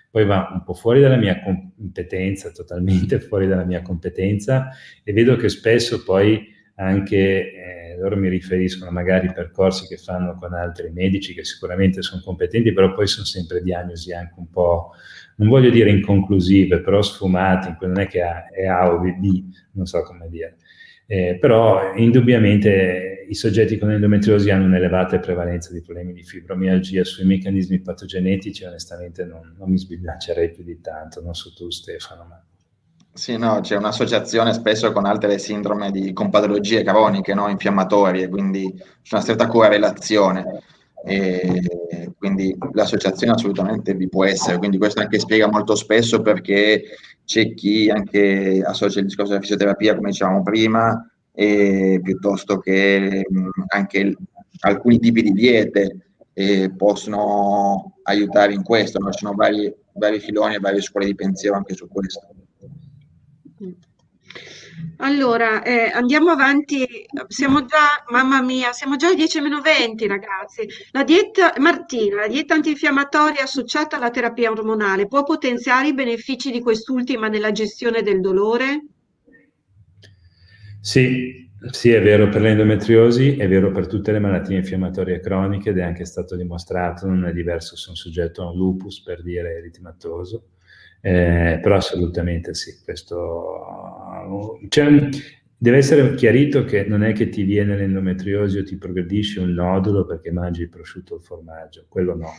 Speaker 2: poi va un po' fuori dalla mia competenza, totalmente fuori dalla mia competenza, e vedo che spesso poi anche loro mi riferiscono magari percorsi che fanno con altri medici che sicuramente sono competenti, però poi sono sempre diagnosi anche un po', non voglio dire inconclusive, però sfumate, in cui non è che è A o B, non so come dire. Però indubbiamente i soggetti con endometriosi hanno un'elevata prevalenza di problemi di fibromialgia. Sui meccanismi patogenetici onestamente non mi sbilancerei più di tanto, non so tu Stefano. Ma...
Speaker 3: Sì, no, c'è un'associazione spesso con altre sindrome con patologie croniche, no, infiammatorie, quindi c'è una certa correlazione, e quindi l'associazione assolutamente vi può essere, quindi questo anche spiega molto spesso perché c'è chi anche associa il discorso della fisioterapia, come dicevamo prima, piuttosto che anche alcuni tipi di diete possono aiutare in questo, no? Ci sono vari filoni e varie scuole di pensiero anche su questo.
Speaker 1: Allora, andiamo avanti, siamo già, mamma mia, siamo già alle 10:20, ragazzi. Martina, la dieta antinfiammatoria associata alla terapia ormonale può potenziare i benefici di quest'ultima nella gestione del dolore?
Speaker 2: Sì, sì, è vero per l'endometriosi, è vero per tutte le malattie infiammatorie croniche ed è anche stato dimostrato, non è diverso se un soggetto ha un lupus, per dire, eritematoso, però assolutamente sì, cioè, deve essere chiarito che non è che ti viene l'endometriosi o ti progredisce un nodulo perché mangi il prosciutto o il formaggio, quello no.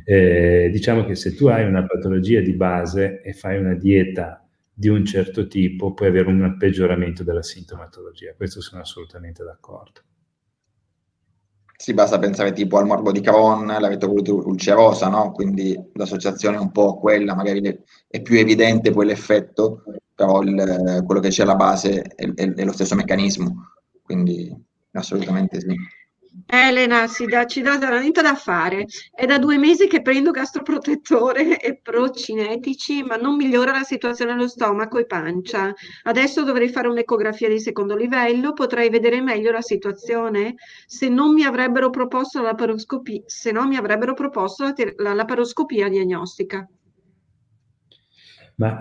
Speaker 2: Diciamo che se tu hai una patologia di base e fai una dieta di un certo tipo, puoi avere un peggioramento della sintomatologia. Questo sono assolutamente d'accordo.
Speaker 3: Si basta pensare tipo al morbo di Crohn, la retocolite ulcerosa, no? Quindi l'associazione è un po' quella, magari è più evidente poi l'effetto, però quello che c'è alla base è lo stesso meccanismo, quindi assolutamente sì.
Speaker 1: Elena, ci dà veramente da fare. È da 2 mesi che prendo gastroprotettore e procinetici, ma non migliora la situazione allo stomaco e pancia. Adesso dovrei fare un'ecografia di secondo livello, potrei vedere meglio la situazione se non mi avrebbero proposto la laparoscopia, se non mi avrebbero proposto la laparoscopia diagnostica.
Speaker 2: Ma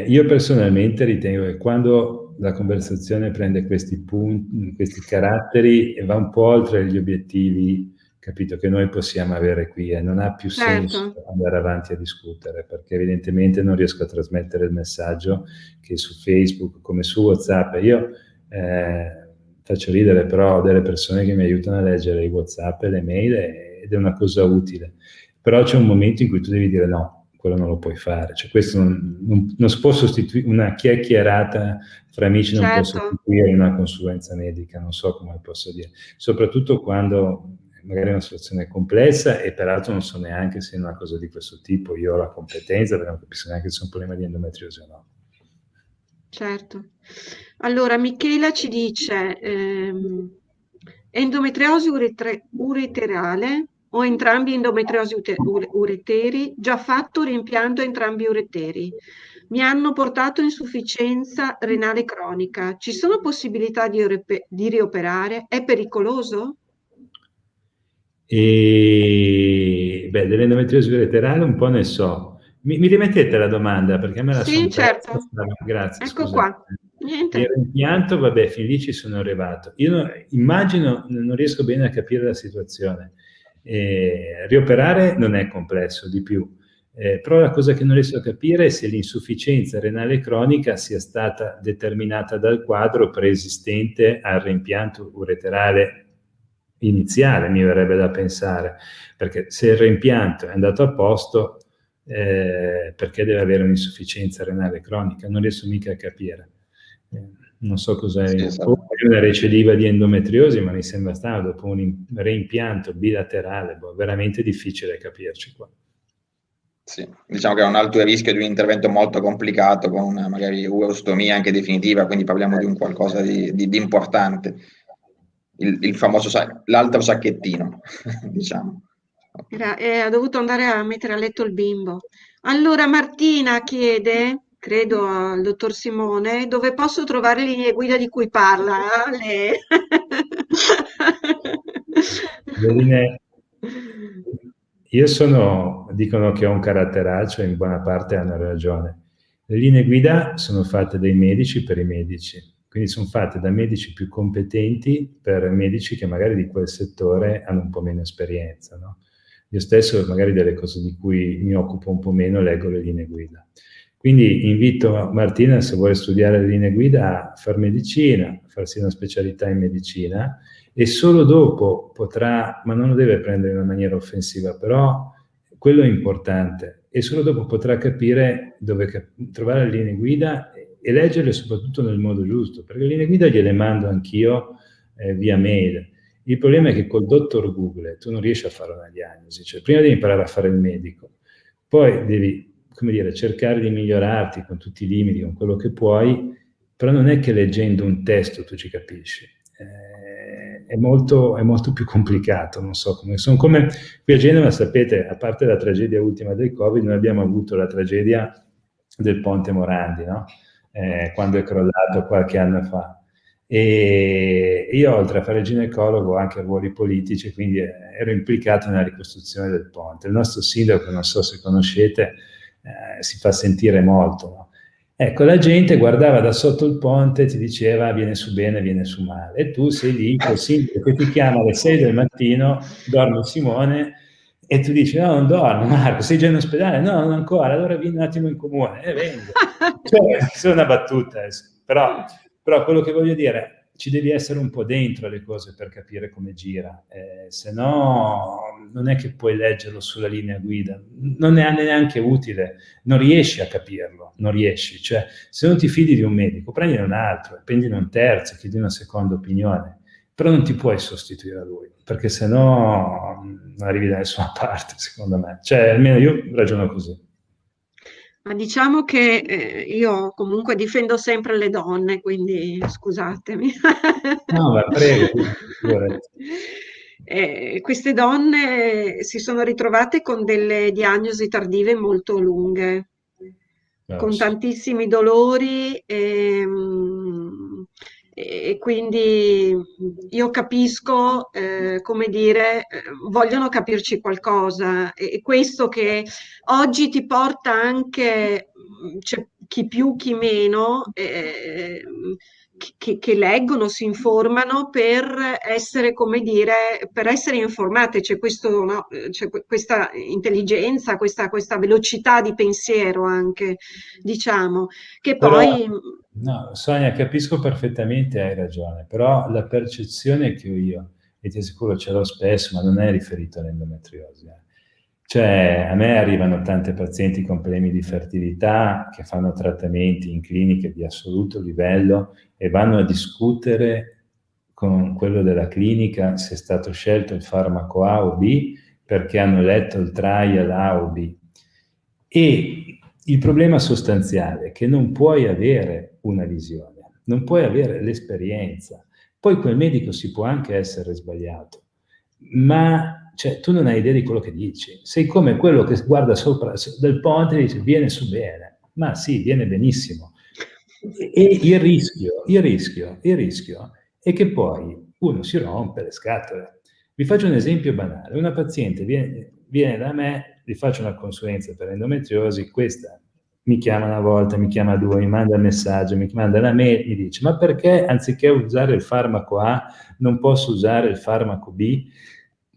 Speaker 2: io personalmente ritengo che quando la conversazione prende questi punti, questi caratteri e va un po' oltre gli obiettivi, capito, che noi possiamo avere qui, e non ha più senso
Speaker 1: Certo.
Speaker 2: andare avanti a discutere, perché evidentemente non riesco a trasmettere il messaggio che su Facebook, come su WhatsApp, io faccio ridere, però ho delle persone che mi aiutano a leggere i WhatsApp e le mail ed è una cosa utile. Però c'è un momento in cui tu devi dire no, quello non lo puoi fare. Cioè, questo non si può sostituire, una chiacchierata fra amici non può
Speaker 1: Certo.
Speaker 2: sostituire una consulenza medica, non so come posso dire. Soprattutto quando magari è una situazione complessa e peraltro non so neanche se è una cosa di questo tipo, io ho la competenza, perché non capisco neanche se è un problema di endometriosi o no.
Speaker 1: Certo. Allora, Michela ci dice endometriosi ureterale o entrambi endometriosi ureteri, già fatto rimpianto entrambi ureteri. Mi hanno portato insufficienza renale cronica. Ci sono possibilità di rioperare? È pericoloso?
Speaker 2: E beh, dell'endometriosi ureterale un po' ne so. Mi rimettete la domanda perché me la
Speaker 1: Sì,
Speaker 2: sono persa.
Speaker 1: certo.
Speaker 2: Grazie,
Speaker 1: Ecco
Speaker 2: scusate.
Speaker 1: qua.
Speaker 2: Il
Speaker 1: Niente.
Speaker 2: rimpianto, vabbè, fin lì ci sono arrivato. Io immagino, non riesco bene a capire la situazione. Rioperare non è complesso, di più. Però la cosa che non riesco a capire è se l'insufficienza renale cronica sia stata determinata dal quadro preesistente al rimpianto ureterale iniziale, mi verrebbe da pensare, perché se il rimpianto è andato a posto, perché deve avere un'insufficienza renale cronica? Non riesco mica a capire. Non so cos'è,
Speaker 3: Sì, esatto.
Speaker 2: una recidiva di endometriosi, ma mi sembra strano, dopo un reimpianto bilaterale, veramente difficile capirci qua.
Speaker 3: Sì, diciamo che è un alto rischio di un intervento molto complicato con una magari urostomia anche definitiva, quindi parliamo di un qualcosa di importante. Il famoso l'altro sacchettino, diciamo.
Speaker 1: Ha dovuto andare a mettere a letto il bimbo. Allora Martina chiede, credo al dottor Simone, dove posso trovare le linee guida di cui parla?
Speaker 2: Io dicono che ho un caratteraccio e in buona parte hanno ragione. Le linee guida sono fatte dai medici per i medici, quindi sono fatte da medici più competenti per medici che magari di quel settore hanno un po' meno esperienza, no? Io stesso magari delle cose di cui mi occupo un po' meno leggo le linee guida. Quindi invito Martina, se vuole studiare le linee guida, a fare medicina, a farsi una specialità in medicina e solo dopo potrà, ma non lo deve prendere in una maniera offensiva, però quello è importante, e solo dopo potrà capire dove trovare le linee guida e leggerle soprattutto nel modo giusto, perché le linee guida gliele mando anch'io via mail. Il problema è che col dottor Google tu non riesci a fare una diagnosi, cioè prima devi imparare a fare il medico, poi devi, come dire, cercare di migliorarti con tutti i limiti, con quello che puoi, però non è che leggendo un testo tu ci capisci. È molto più complicato, non so come. Sono come qui a Genova, sapete, a parte la tragedia ultima del Covid, noi abbiamo avuto la tragedia del Ponte Morandi, no? quando è crollato qualche anno fa. E io, oltre a fare il ginecologo, ho anche ruoli politici, quindi ero implicato nella ricostruzione del ponte. Il nostro sindaco, non so se conoscete, si fa sentire molto, no? Ecco, la gente guardava da sotto il ponte e ti diceva viene su bene, viene su male. E tu sei lì, col sindaco che ti chiama alle 6 del mattino, dorme Simone, e tu dici no, non dormo, Marco, sei già in ospedale? No, non ancora, allora vieni un attimo in comune. E vengo. Cioè, è una battuta, però quello che voglio dire, ci devi essere un po' dentro le cose per capire come gira, se no non è che puoi leggerlo sulla linea guida, non è neanche utile, non riesci a capirlo, non riesci, cioè se non ti fidi di un medico, prendine un altro, prendine un terzo, chiedi una seconda opinione, però non ti puoi sostituire a lui, perché se no non arrivi da nessuna parte, secondo me, cioè almeno io ragiono così.
Speaker 1: Ma diciamo che io comunque difendo sempre le donne, quindi scusatemi.
Speaker 2: No, ma prego.
Speaker 1: Queste donne si sono ritrovate con delle diagnosi tardive molto lunghe, con tantissimi dolori e quindi io capisco, come dire, vogliono capirci qualcosa e questo che oggi ti porta anche, cioè, chi più chi meno, che leggono, si informano per essere, come dire, per essere informate, c'è questo, no, c'è questa intelligenza, questa velocità di pensiero anche, diciamo, che poi...
Speaker 2: No, Sonia, capisco perfettamente, hai ragione, però la percezione che ho io, e ti assicuro ce l'ho spesso, ma non è riferito all'endometriosi. Cioè, a me arrivano tante pazienti con problemi di fertilità che fanno trattamenti in cliniche di assoluto livello e vanno a discutere con quello della clinica se è stato scelto il farmaco A o B perché hanno letto il trial A o B. E il problema sostanziale è che non puoi avere una visione, non puoi avere l'esperienza. Poi quel medico si può anche essere sbagliato, ma cioè, tu non hai idea di quello che dici. Sei come quello che guarda sopra del ponte e dice viene su bene. Ma sì, viene benissimo. E il rischio è che poi uno si rompe le scatole. Vi faccio un esempio banale. Una paziente viene da me, gli faccio una consulenza per endometriosi, questa mi chiama una volta, mi chiama due, mi manda il messaggio, mi manda la mail, mi dice ma perché anziché usare il farmaco A non posso usare il farmaco B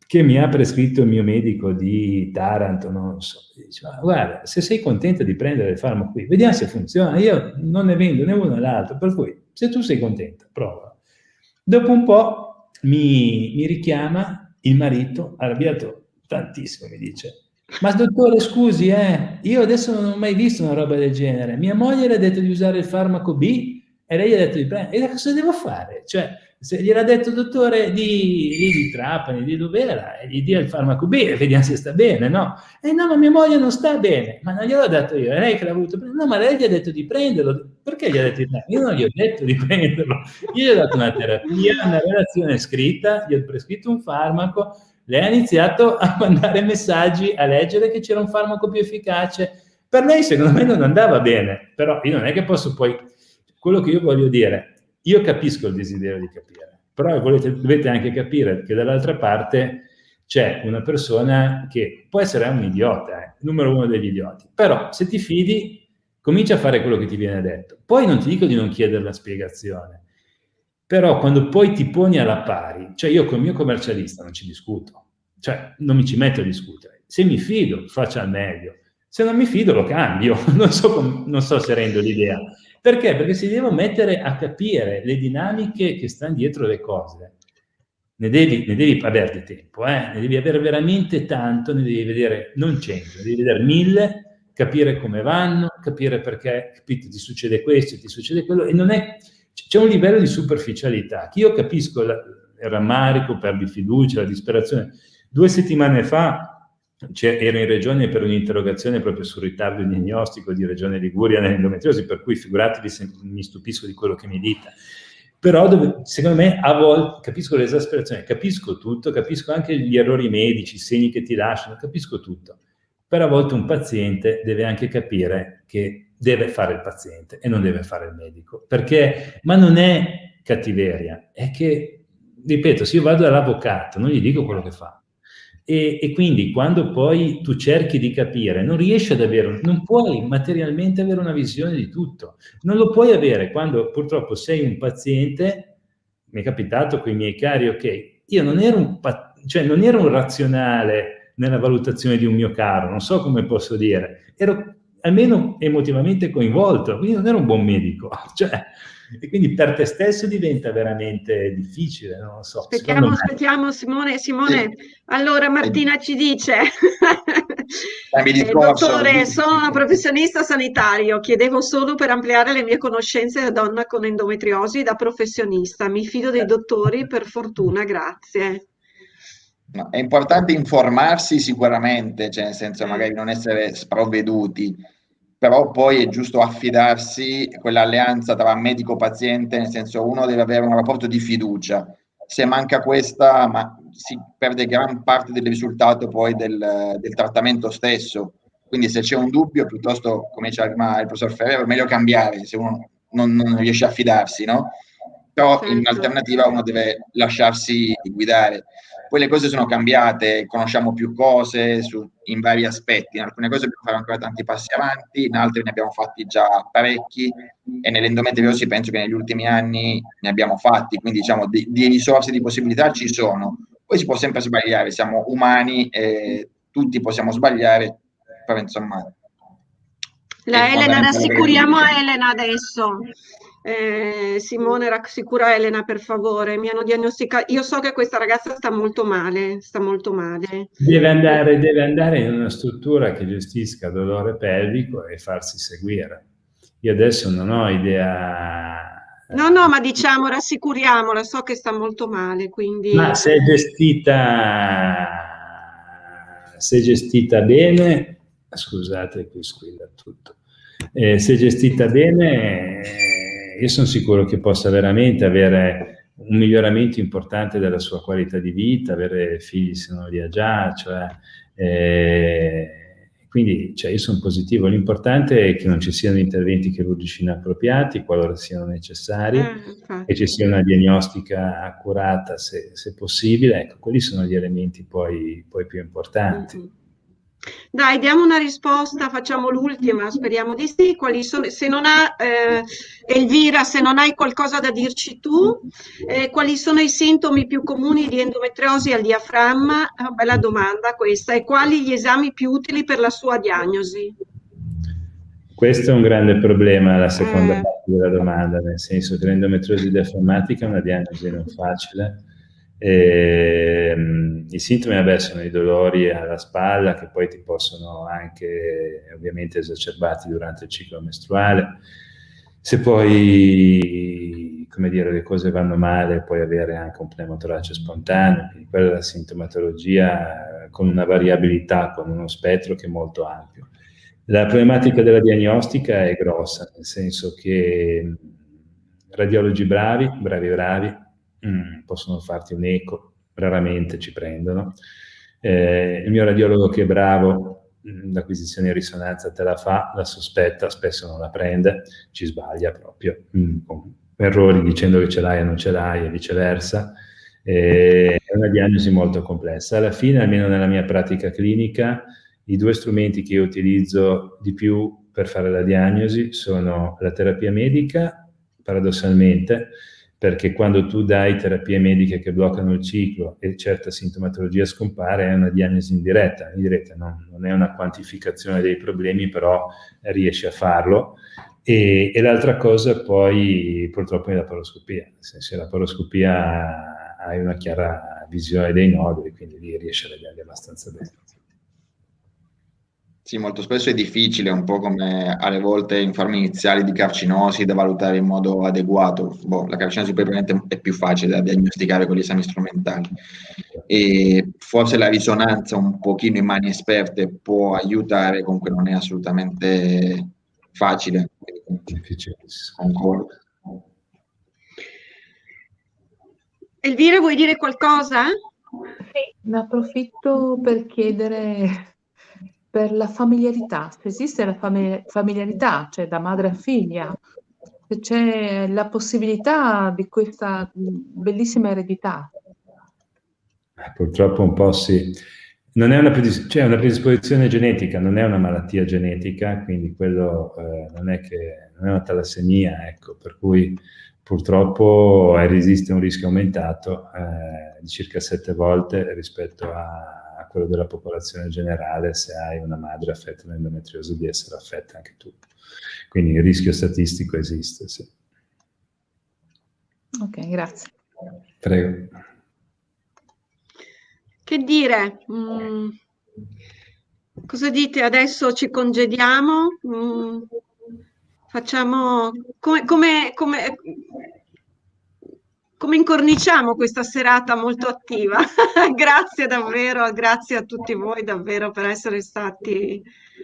Speaker 2: che mi ha prescritto il mio medico di Taranto, non so. Dice, ma guarda, se sei contenta di prendere il farmaco qui, vediamo se funziona, io non ne vendo né uno né l'altro, per cui se tu sei contenta, prova. Dopo un po' mi richiama il marito, arrabbiato tantissimo, mi dice ma dottore scusi, io adesso non ho mai visto una roba del genere, mia moglie le ha detto di usare il farmaco B e lei gli ha detto di prendere, e cosa devo fare? Cioè, se gliel'ha detto dottore di Trapani, di dov'era, e gli dia il farmaco B e vediamo se sta bene, no? No, ma mia moglie non sta bene, ma non gliel'ho detto io, è lei che l'ha voluto prendere, no, ma lei gli ha detto di prenderlo, perché gli ha detto di prenderlo? Io non gli ho detto di prenderlo, io gli ho dato una terapia, una relazione scritta, gli ho prescritto un farmaco, lei ha iniziato a mandare messaggi, a leggere che c'era un farmaco più efficace. Per lei, secondo me, non andava bene. Però io non è che posso poi... Quello che io voglio dire, io capisco il desiderio di capire, però dovete anche capire che dall'altra parte c'è una persona che può essere un idiota, numero uno degli idioti. Però se ti fidi, comincia a fare quello che ti viene detto. Poi non ti dico di non chiedere la spiegazione. Però quando poi ti poni alla pari, cioè io con il mio commercialista non ci discuto, cioè non mi ci metto a discutere. Se mi fido, faccio al meglio. Se non mi fido, lo cambio. Non so se rendo l'idea. Perché? Perché si devono mettere a capire le dinamiche che stanno dietro le cose. Ne devi avere di tempo, ne devi avere veramente tanto, ne devi vedere non 100, ne devi vedere 1000, capire come vanno, capire perché, capito, ti succede questo, ti succede quello, e non è... C'è un livello di superficialità che io capisco, il rammarico, perdi fiducia, la disperazione. 2 settimane fa ero in Regione per un'interrogazione proprio sul ritardo diagnostico di Regione Liguria nell'endometriosi, per cui figuratevi se mi stupisco di quello che mi dite. Però secondo me a volte capisco l'esasperazione, capisco tutto, capisco anche gli errori medici, i segni che ti lasciano, capisco tutto. Però a volte un paziente deve anche capire che deve fare il paziente e non deve fare il medico, ma non è cattiveria, è che, ripeto, se io vado dall'avvocato non gli dico quello che fa, e quindi quando poi tu cerchi di capire non riesci ad avere, non puoi materialmente avere una visione di tutto, non lo puoi avere quando purtroppo sei un paziente. Mi è capitato con i miei cari, ok, io non ero non ero un razionale nella valutazione di un mio caro, non so come posso dire, ero almeno emotivamente coinvolto, quindi non ero un buon medico, e quindi per te stesso diventa veramente difficile, non lo so.
Speaker 1: Aspettiamo Simone. Sì. Allora Martina ci dice, dottore, sono una professionista sanitario, chiedevo solo per ampliare le mie conoscenze da donna con endometriosi da professionista, mi fido dei dottori, per fortuna, grazie.
Speaker 3: No, è importante informarsi sicuramente, cioè nel senso magari non essere sprovveduti, però poi è giusto affidarsi a quell'alleanza tra medico-paziente, nel senso uno deve avere un rapporto di fiducia. Se manca questa, si perde gran parte del risultato poi del trattamento stesso. Quindi se c'è un dubbio, piuttosto, come diceva prima il professor Ferrero, è meglio cambiare se uno non riesce a fidarsi, no? Però in alternativa uno deve lasciarsi guidare. Poi le cose sono cambiate, conosciamo più cose in vari aspetti, in alcune cose dobbiamo fare ancora tanti passi avanti, in altre ne abbiamo fatti già parecchi, e nell'endometriosi penso che negli ultimi anni ne abbiamo fatti, quindi diciamo di risorse, di possibilità ci sono. Poi si può sempre sbagliare, siamo umani e tutti possiamo sbagliare, però insomma...
Speaker 1: La Elena, rassicuriamo Elena adesso. Simone, rassicura Elena per favore, mi hanno diagnosticato, io so che questa ragazza sta molto male.
Speaker 2: Deve andare in una struttura che gestisca dolore pelvico e farsi seguire. Io adesso non ho idea.
Speaker 1: No, ma diciamo, rassicuriamola, so che sta molto male, quindi...
Speaker 2: Ma se è gestita bene, scusate, qui squilla tutto. Se è gestita bene, io sono sicuro che possa veramente avere un miglioramento importante della sua qualità di vita, avere figli se non li ha già, quindi io sono positivo. L'importante è che non ci siano interventi chirurgici inappropriati qualora siano necessari, che ci sia una diagnostica accurata se possibile. Ecco, quelli sono gli elementi poi più importanti.
Speaker 1: Dai, diamo una risposta, facciamo l'ultima, speriamo di sì. Quali sono, se non ha, Elvira, se non hai qualcosa da dirci tu, quali sono i sintomi più comuni di endometriosi al diaframma? Bella domanda questa. E quali gli esami più utili per la sua diagnosi?
Speaker 2: Questo è un grande problema, la seconda parte della domanda, nel senso che l'endometriosi diaframmatica è una diagnosi non facile. I sintomi sono i dolori alla spalla, che poi ti possono anche ovviamente esacerbati durante il ciclo mestruale. Se poi le cose vanno male, puoi avere anche un pneumotorace spontaneo, quindi quella è la sintomatologia con una variabilità, con uno spettro che è molto ampio. La problematica della diagnostica è grossa, nel senso che radiologi bravi possono farti un eco, raramente ci prendono. Il mio radiologo che è bravo, l'acquisizione di risonanza te la fa, la sospetta, spesso non la prende, ci sbaglia proprio, con errori dicendo che ce l'hai e non ce l'hai e viceversa. È una diagnosi molto complessa. Alla fine, almeno nella mia pratica clinica, i due strumenti che io utilizzo di più per fare la diagnosi sono la terapia medica, paradossalmente, perché quando tu dai terapie mediche che bloccano il ciclo e certa sintomatologia scompare, è una diagnosi indiretta, non è una quantificazione dei problemi, però riesci a farlo. E l'altra cosa poi purtroppo è la laparoscopia, nel senso che la laparoscopia hai una chiara visione dei noduli, quindi lì riesci a vederli abbastanza bene.
Speaker 3: Sì, molto spesso è difficile, un po' come alle volte in forme iniziali di carcinosi da valutare in modo adeguato. La carcinosi poi probabilmente è più facile da diagnosticare con gli esami strumentali. E forse la risonanza un pochino in mani esperte può aiutare, comunque non è assolutamente facile.
Speaker 2: Difficilissimo.
Speaker 3: Concordo.
Speaker 1: Elvira, vuoi dire qualcosa?
Speaker 4: Sì, ne approfitto per chiedere per la familiarità, se esiste la familiarità, cioè da madre a figlia, se c'è la possibilità di questa bellissima eredità.
Speaker 2: Purtroppo un po' sì. Non è una, cioè una predisposizione genetica, non è una malattia genetica, quindi quello non è una talassemia, ecco, per cui purtroppo esiste un rischio aumentato di circa 7 volte rispetto a quello della popolazione generale se hai una madre affetta da endometriosi di essere affetta anche tu. Quindi il rischio statistico esiste, sì.
Speaker 4: Ok, grazie.
Speaker 2: Prego.
Speaker 1: Che dire? Cosa dite? Adesso ci congediamo? Facciamo come incorniciamo questa serata molto attiva? Grazie davvero, grazie a tutti voi davvero per essere stati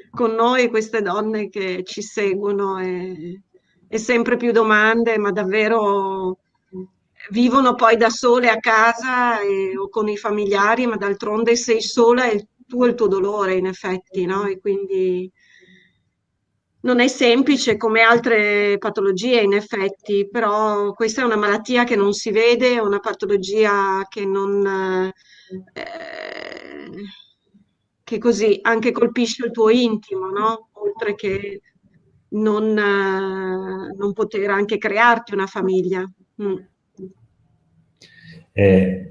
Speaker 1: con noi, queste donne che ci seguono e sempre più domande, ma davvero vivono poi da sole a casa o con i familiari, ma d'altronde sei sola e tu e il tuo dolore in effetti, no? E quindi non è semplice come altre patologie in effetti, però questa è una malattia che non si vede, è una patologia che non, che così anche colpisce il tuo intimo, no? Oltre che non poter anche crearti una famiglia.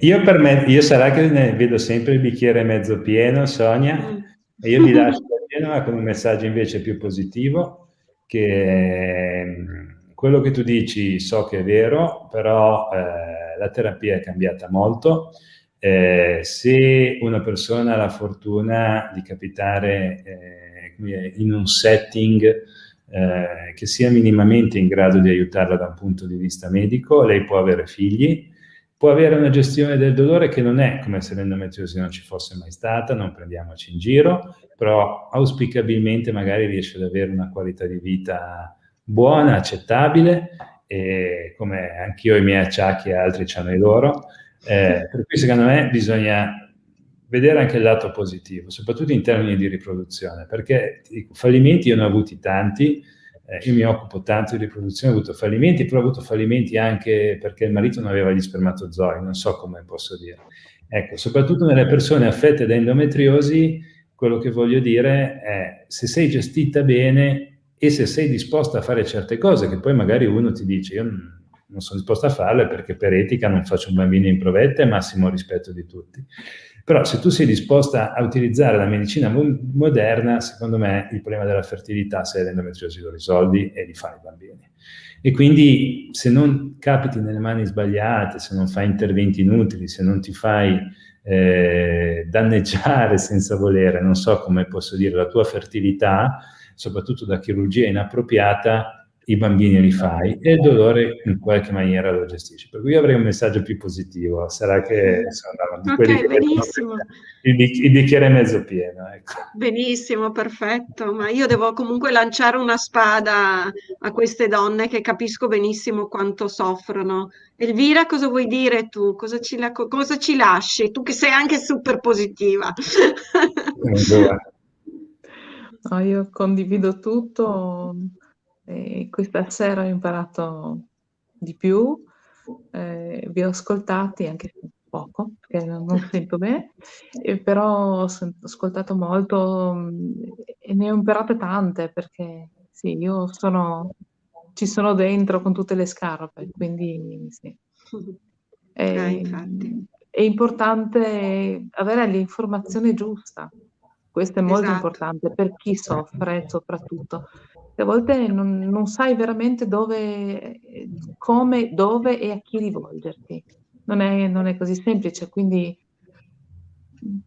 Speaker 2: Io sarà che ne vedo sempre il bicchiere mezzo pieno, Sonia, e io vi lascio da Genova con un messaggio invece più positivo, che quello che tu dici so che è vero, però la terapia è cambiata molto. Se una persona ha la fortuna di capitare in un setting che sia minimamente in grado di aiutarla da un punto di vista medico, lei può avere figli, può avere una gestione del dolore che non è come se l'endometriosi non ci fosse mai stata, non prendiamoci in giro, però auspicabilmente magari riesce ad avere una qualità di vita buona, accettabile, e come anch'io ho i miei acciacchi e altri hanno i loro, per cui secondo me bisogna vedere anche il lato positivo, soprattutto in termini di riproduzione, perché i fallimenti io ne ho avuti tanti, io mi occupo tanto di riproduzione, ho avuto fallimenti, però ho avuto fallimenti anche perché il marito non aveva gli spermatozoi, non so come posso dire. Ecco, soprattutto nelle persone affette da endometriosi, quello che voglio dire è se sei gestita bene e se sei disposta a fare certe cose, che poi magari uno ti dice io non sono disposta a farle perché per etica non faccio un bambino in provetta e massimo rispetto di tutti. Però se tu sei disposta a utilizzare la medicina moderna, secondo me il problema della fertilità, se hai l'endometriosi lo risolvi e li fai i bambini. E quindi se non capiti nelle mani sbagliate, se non fai interventi inutili, se non ti fai danneggiare senza volere, non so come posso dire, la tua fertilità, soprattutto da chirurgia inappropriata, i bambini li fai e il dolore in qualche maniera lo gestisci. Per cui io avrei un messaggio più positivo, sarà che sono di quelli che
Speaker 1: benissimo.
Speaker 2: Il bicchiere è mezzo pieno. Ecco.
Speaker 1: Benissimo, perfetto, ma io devo comunque lanciare una spada a queste donne che capisco benissimo quanto soffrono. Elvira, cosa vuoi dire tu? Cosa ci lasci? Tu che sei anche super positiva.
Speaker 4: No, io condivido tutto. Questa sera ho imparato di più, vi ho ascoltati anche poco, perché non sento bene, però ho ascoltato molto e ne ho imparate tante, perché sì, ci sono dentro con tutte le scarpe, quindi sì. È importante avere l'informazione giusta, questo è molto importante per chi soffre soprattutto. A volte non sai veramente dove, come, dove e a chi rivolgerti. Non è così semplice, quindi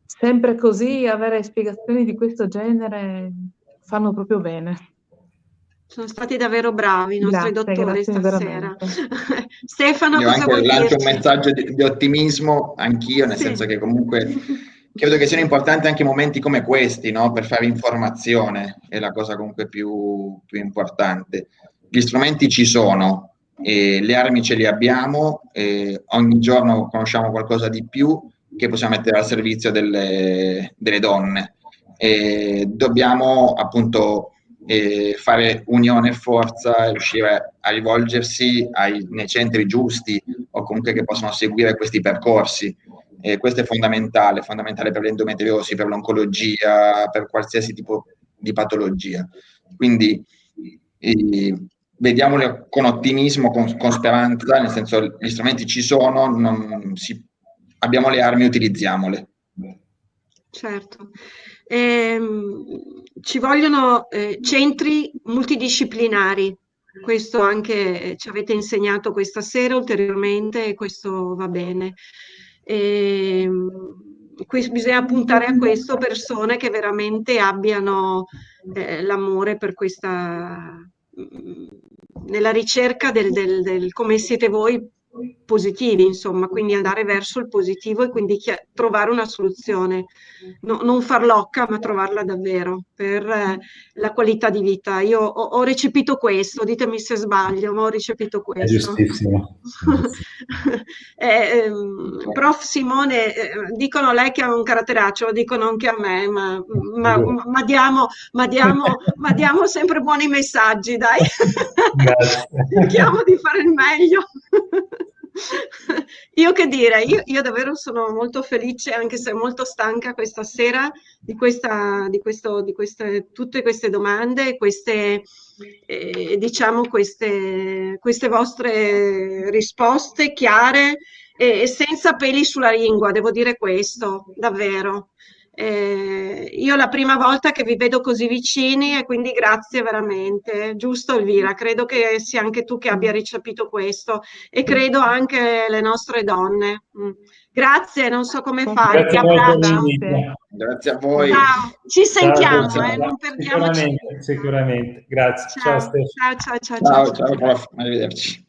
Speaker 4: sempre così avere spiegazioni di questo genere fanno proprio bene.
Speaker 1: Sono stati davvero bravi i nostri dottori stasera. Stefano,
Speaker 3: io
Speaker 1: cosa vuoi dirci?
Speaker 3: Lancio un messaggio di ottimismo anch'io, nel senso che comunque credo che siano importanti anche momenti come questi, no? Per fare informazione, è la cosa comunque più importante. Gli strumenti ci sono, le armi ce le abbiamo, ogni giorno conosciamo qualcosa di più che possiamo mettere al servizio delle donne. Dobbiamo appunto fare unione e forza e riuscire a rivolgersi nei centri giusti o comunque che possono seguire questi percorsi. Questo è fondamentale per l'endometriosi, per l'oncologia, per qualsiasi tipo di patologia. Quindi vediamole con ottimismo, con speranza, nel senso gli strumenti ci sono, abbiamo le armi, utilizziamole.
Speaker 1: Certo. Ci vogliono centri multidisciplinari, questo anche ci avete insegnato questa sera ulteriormente e questo va bene. Bisogna puntare a questo, persone che veramente abbiano l'amore per questa, nella ricerca del come siete voi, positivi, insomma, quindi andare verso il positivo e quindi trovare una soluzione, non farlocca, ma trovarla davvero per la qualità di vita. Io ho recepito questo, ditemi se sbaglio, ma ho recepito questo.
Speaker 2: È giustissimo.
Speaker 1: Prof Simone, dicono lei che ha un caratteraccio, lo dicono anche a me, ma diamo sempre buoni messaggi, dai. Cerchiamo di fare il meglio. Io che dire, io davvero sono molto felice, anche se molto stanca questa sera di tutte queste domande, diciamo queste vostre risposte chiare e senza peli sulla lingua, devo dire questo, davvero. Io è la prima volta che vi vedo così vicini e quindi grazie veramente. Giusto, Elvira? Credo che sia anche tu che abbia recepito questo e credo anche le nostre donne. Grazie, non so come fare.
Speaker 2: Grazie molto,
Speaker 3: grazie a voi.
Speaker 1: Ciao. Ci sentiamo, non perdiamoci.
Speaker 2: Sicuramente. Grazie.
Speaker 1: Ciao.
Speaker 2: Ciao Stefano.
Speaker 1: Ciao.
Speaker 3: Ciao prof, arrivederci.